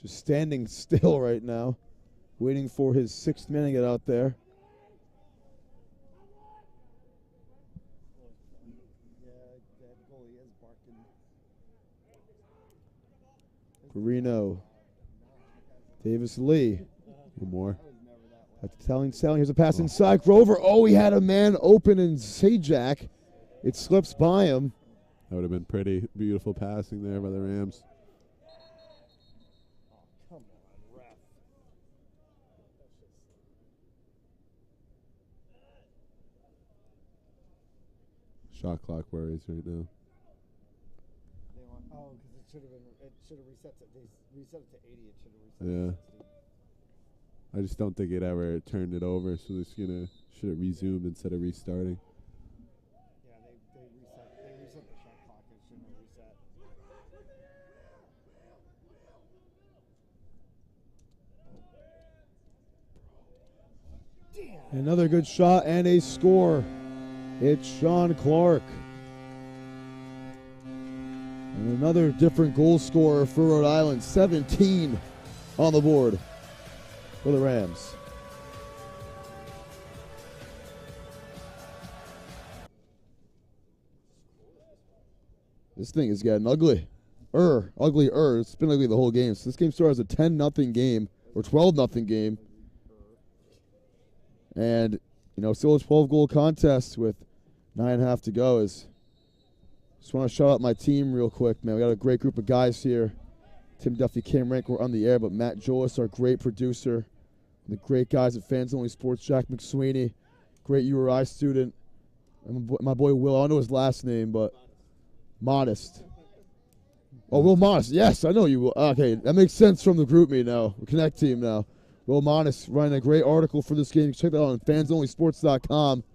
just standing still right now, waiting for his 6th man to get out there. Guarino. Davis Lee. One more. Selling. Here's a pass inside. Grover. Oh, he had a man open in Sajak. It slips by him. That would have been pretty beautiful passing there by the Rams. Shot clock worries right now. Oh, because it should have reset it. They reset it to 80. It should have reset. Yeah. I just don't think it ever turned it over, so it's should have resumed instead of restarting. Yeah, they reset the shot clock. It shouldn't have reset. Damn. Another good shot and a score. It's Sean Clark. And another different goal scorer for Rhode Island. 17 on the board for the Rams. This thing is getting ugly. Uglier. It's been ugly the whole game. So this game started as a 10-0 game or 12-0 game. And, still a 12-goal contest with 9.5 to go. Just want to shout out my team real quick, man. We got a great group of guys here. Tim Duffy, Cam Rank, we're on the air, but Matt Jolis, our great producer. The great guys at Fans Only Sports, Jack McSweeney, great URI student. And my boy Will, I don't know his last name, but Modest. Oh, Will Modest. Yes, I know you will. Okay, that makes sense from the group me now. We're Connect team now. Will Modest writing a great article for this game. Check that out on fansonlysports.com.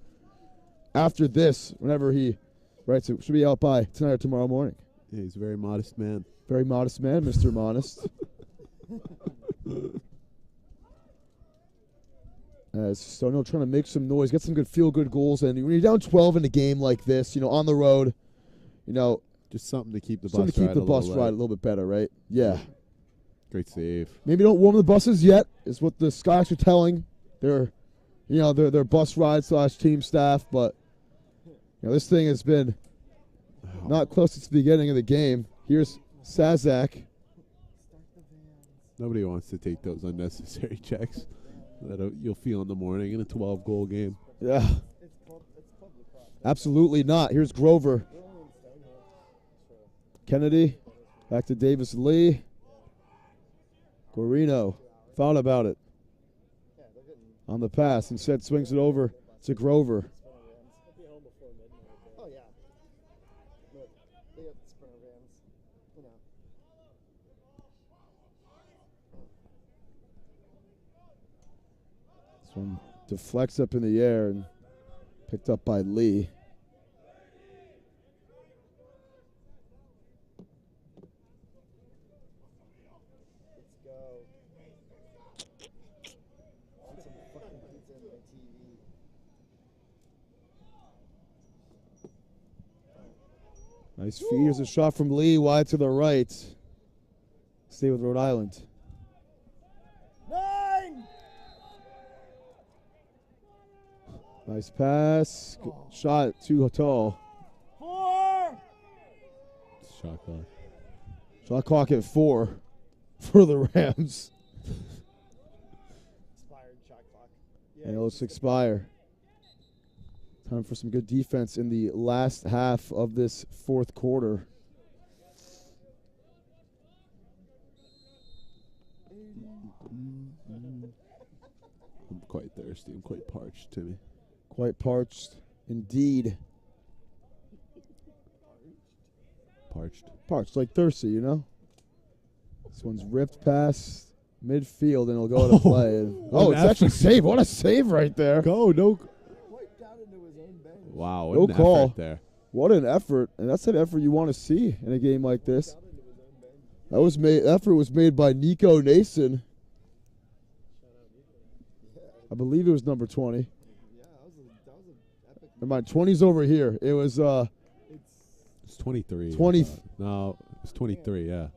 After this, whenever he writes it, should be out by tonight or tomorrow morning. Yeah, he's a very modest man. Very modest man, Mr. Modest. As Stonehill trying to make some noise, get some good feel-good goals, and when you're down 12 in a game like this, on the road, just something to keep the bus ride a little bit better, right? Yeah. Great save. Maybe don't warm the buses yet, is what the Scots are telling their bus ride / team staff, but this thing has been not close to the beginning of the game. Here's Sazak. Nobody wants to take those unnecessary checks that you'll feel in the morning in a 12-goal game. Yeah. Absolutely not. Here's Grover. Kennedy. Back to Davis Lee. Guarino. Thought about it. On the pass. Instead swings it over to Grover. Oh, yeah. Look, they got the sprinter vans. This one deflects up in the air and picked up by Lee. Let's go. Put some fucking pizza in my TV. Nice feed. Here's a shot from Lee, wide to the right. Stay with Rhode Island. 9! Nice pass. Good shot too tall. 4! Shot clock. Shot clock at 4 for the Rams. Expired shot clock. And let's expire. Time for some good defense in the last half of this fourth quarter. I'm quite thirsty. I'm quite parched, Timmy. Quite parched indeed. Parched, like thirsty, This one's ripped past midfield and it'll go to play. It's actually save. What a save right there. No. Right down into his own bench. Wow, No call. effort there. What an effort. And that's an effort you want to see in a game like this. Effort was made by Nico Nason. I believe it was number 20. Yeah, that was an epic. Never mind, 20's over here. It was It's 23. 20. No, it's 23, yeah.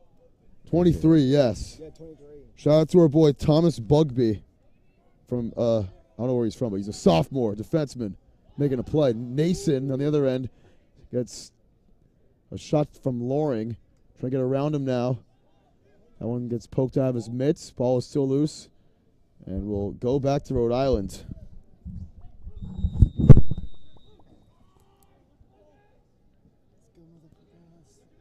23, yes. Yeah, 23. Shout out to our boy Thomas Bugby from I don't know where he's from, but he's a sophomore defenseman making a play. Nason on the other end gets a shot from Loring. Trying to get around him now. That one gets poked out of his mitts. Ball is still loose. And we'll go back to Rhode Island.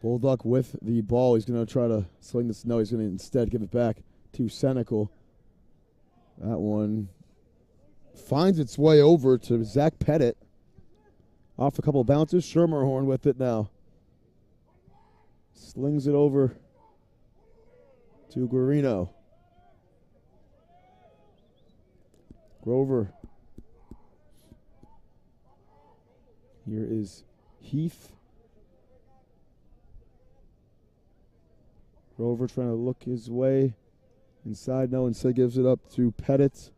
Bulldog with the ball. He's going to try to sling this. No, he's going to instead give it back to Senecal. That one finds its way over to Zach Pettit. Off a couple of bounces. Schermerhorn with it now. Slings it over to Guarino. Grover. Here is Heath. Grover trying to look his way inside. No, instead gives it up to Pettit.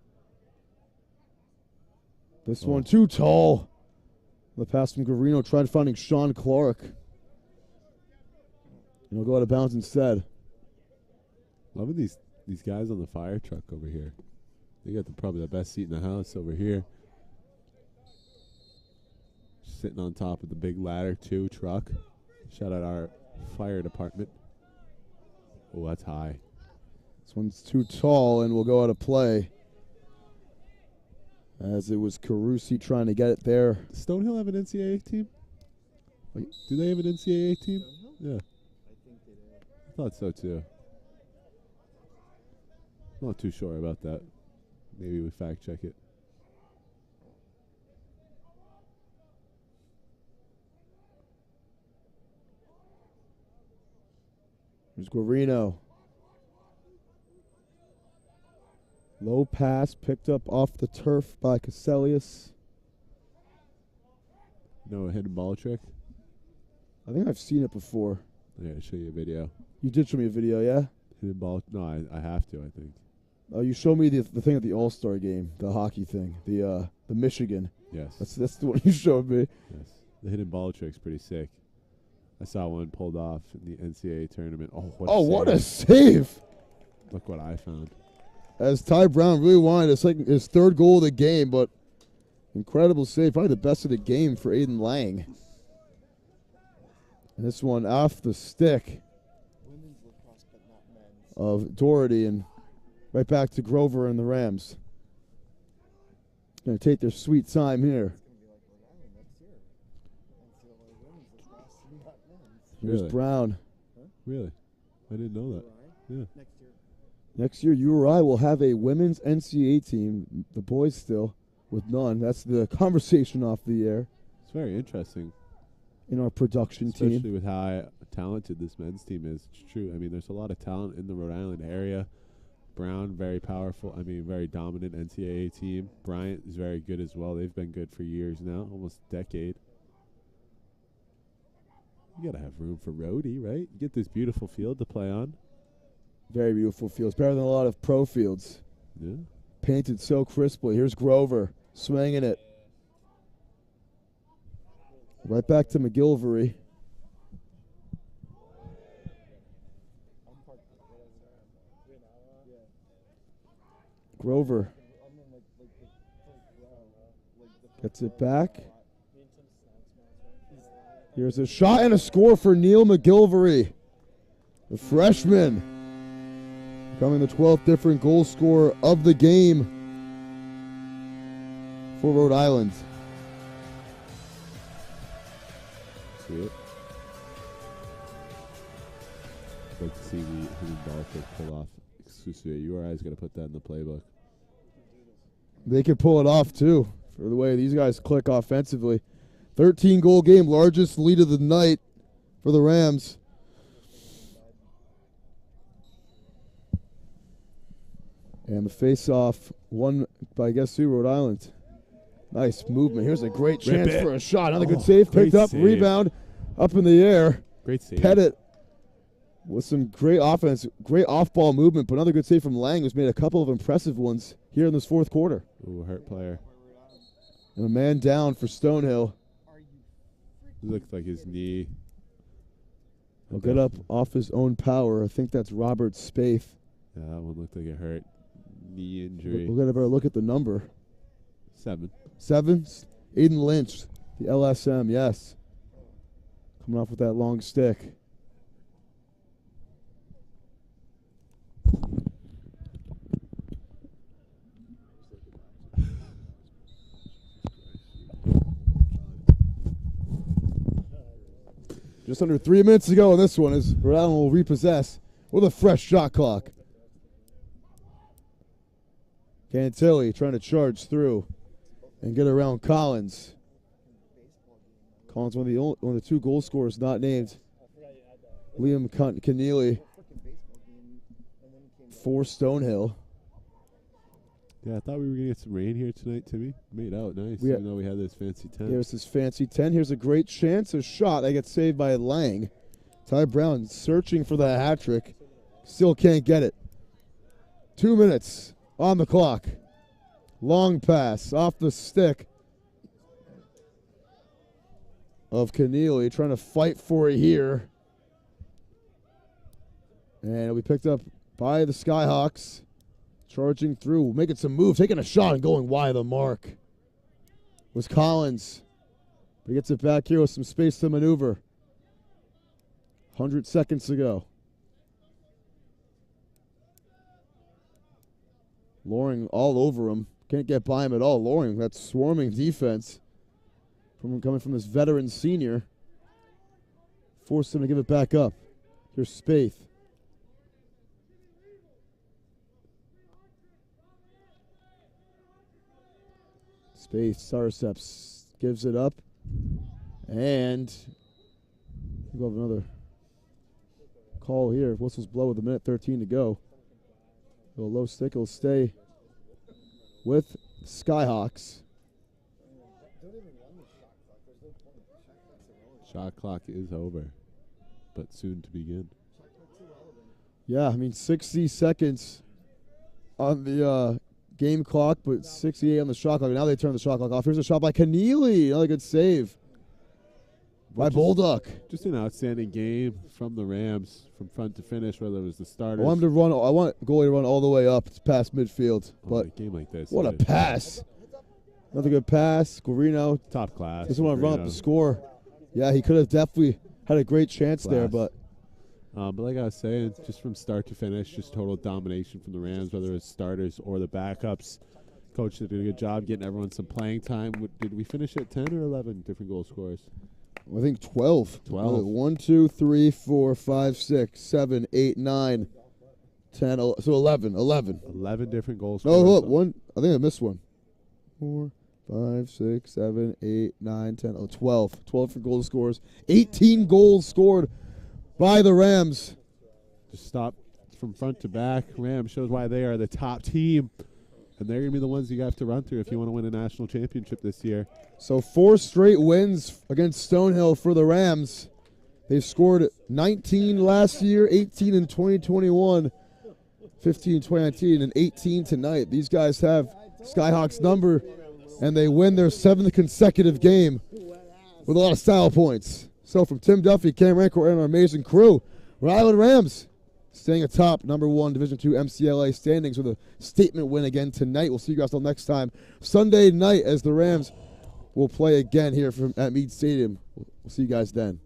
This one too tall. The pass from Guarino tried finding Sean Clark. And he'll go out of bounds instead. Loving these guys on the fire truck over here. They got probably the best seat in the house over here. Sitting on top of the big ladder, too, truck. Shout out our fire department. Oh, that's high. This one's too tall and will go out of play. As it was Carusi trying to get it there. Does Stonehill have an NCAA team? Wait, do they have an NCAA team? Yeah. I think they do. I thought so too. Not too sure about that. Maybe we fact check it. Here's Guarino. Low pass picked up off the turf by Caselius. No, a hidden ball trick? I think I've seen it before. I gotta show you a video. You did show me a video, yeah? Hidden ball. No, I have to, I think. Oh, you showed me the thing at the All-Star game, the hockey thing, the Michigan. Yes. That's the one you showed me. Yes. The hidden ball trick's pretty sick. I saw one pulled off in the NCAA tournament. Oh, What a save! Look what I found. As Ty Brown really wanted his third goal of the game, but incredible save. Probably the best of the game for Aiden Lang. And this one off the stick Women's lacrosse, but not men's. of Doherty, and right back to Grover and the Rams. Going to take their sweet time here. It's going to be like Rhode Island next year. MCLA women's lacrosse, not men's. Here's Really? Brown. Really? I didn't know that. URI? Yeah. Next year. Next year, URI will have a women's NCAA team. The boys still with none. That's the conversation off the air It's very interesting. in our production Especially team. with how talented this men's team is. It's true. I mean, there's a lot of talent in the Rhode Island area. Brown, very powerful. I mean, very dominant NCAA team. Bryant is very good as well. They've been good for years now, almost a decade. You got to have room for roadie, right? You get this beautiful field to play on. Very beautiful fields. Better than a lot of pro fields. Yeah. Painted so crisply. Here's Grover swinging it. Right back to McGilvery. Grover gets it back. Here's a shot and a score for Neil McGilvery, the freshman, becoming the 12th different goal scorer of the game for Rhode Island. See it? Like to see the hidden ball trick pull off exclusively. URI's got to put that in the playbook. They could pull it off, too, for the way these guys click offensively. 13-goal game, largest lead of the night for the Rams. And the face-off won by, guess who, Rhode Island. Nice movement. Here's a great chance for a shot. Another good save. Picked up, save. rebound, up in the air. Great save. Pettit with some great offense, great off-ball movement, but another good save from Lang, who's made a couple of impressive ones here in this fourth quarter. Ooh, hurt player. And a man down for Stonehill. It looks like his knee. He'll get up off his own power. I think that's Robert Spaeth. Yeah, that one looked like it hurt. Knee injury. We'll get a better look at the number. 7. 7, Aiden Lynch, the LSM, yes. Coming off with that long stick. Just under 3 minutes to go in this one as Rhode Island will repossess with a fresh shot clock. Cantilli trying to charge through and get around Collins. Collins, one of the two goal scorers not named. Liam Keneally for Stonehill. Yeah, I thought we were going to get some rain here tonight, Timmy. Made out nice, Yeah. even though we had this fancy tent. Here's this fancy 10. Here's a great chance. A shot. That gets saved by Lang. Ty Brown searching for the hat trick. Still can't get it. 2 minutes on the clock. Long pass off the stick of Keneally, trying to fight for it here. And it'll be picked up by the Skyhawks. Charging through, making some moves, taking a shot and going wide of the mark was Collins. But he gets it back here with some space to maneuver. 100 seconds to go. Loring all over him. Can't get by him at all. Loring, that swarming defense coming from this veteran senior. Forced him to give it back up. Here's Spaeth. Spaeth, Sarceps gives it up. And we'll have another call here. Whistles blow with 1:13 to go. A low stick will stay with Skyhawks. Shot clock is over, but soon to begin. Yeah, I mean 60 seconds on the game clock, but 68 on the shot clock. Now they turn the shot clock off. Here's a shot by Keneally. Another good save by Bolduc. Just an outstanding game from the Rams, from front to finish, whether it was the I starters. want goalie to run all the way up past midfield. But a game like this. what a pass. Another good pass. Guarino. Top class. Just want to run up the score. Yeah, he could have definitely had a great chance there, but like I was saying, just from start to finish, just total domination from the Rams, whether it's starters or the backups. Coach did a good job getting everyone some playing time. Did we finish at 10 or 11 different goal scorers? I think 12. 12. 1, 2, 3, 4, 5, 6, 7, 8, 9, 10, so 11. 11 different goal scorers. No, look, one. I think I missed one. 4, 5, 6, 7, 8, 9, 10, 12. 12 for goal scores. 18 goals scored by the Rams. Just stop from front to back. Rams shows why they are the top team. And they're going to be the ones you have to run through if you want to win a national championship this year. So 4 straight wins against Stonehill for the Rams. They've scored 19 last year, 18 in 2021, 15 in 2019, and 18 tonight. These guys have Skyhawks' number, and they win their 7th consecutive game with a lot of style points. So from Tim Duffy, Cam Rancourt, and our amazing crew, Rhode Island Rams staying atop number 1 Division II MCLA standings with a statement win again tonight. We'll see you guys till next time. Sunday night as the Rams will play again here at Meade Stadium. We'll see you guys then.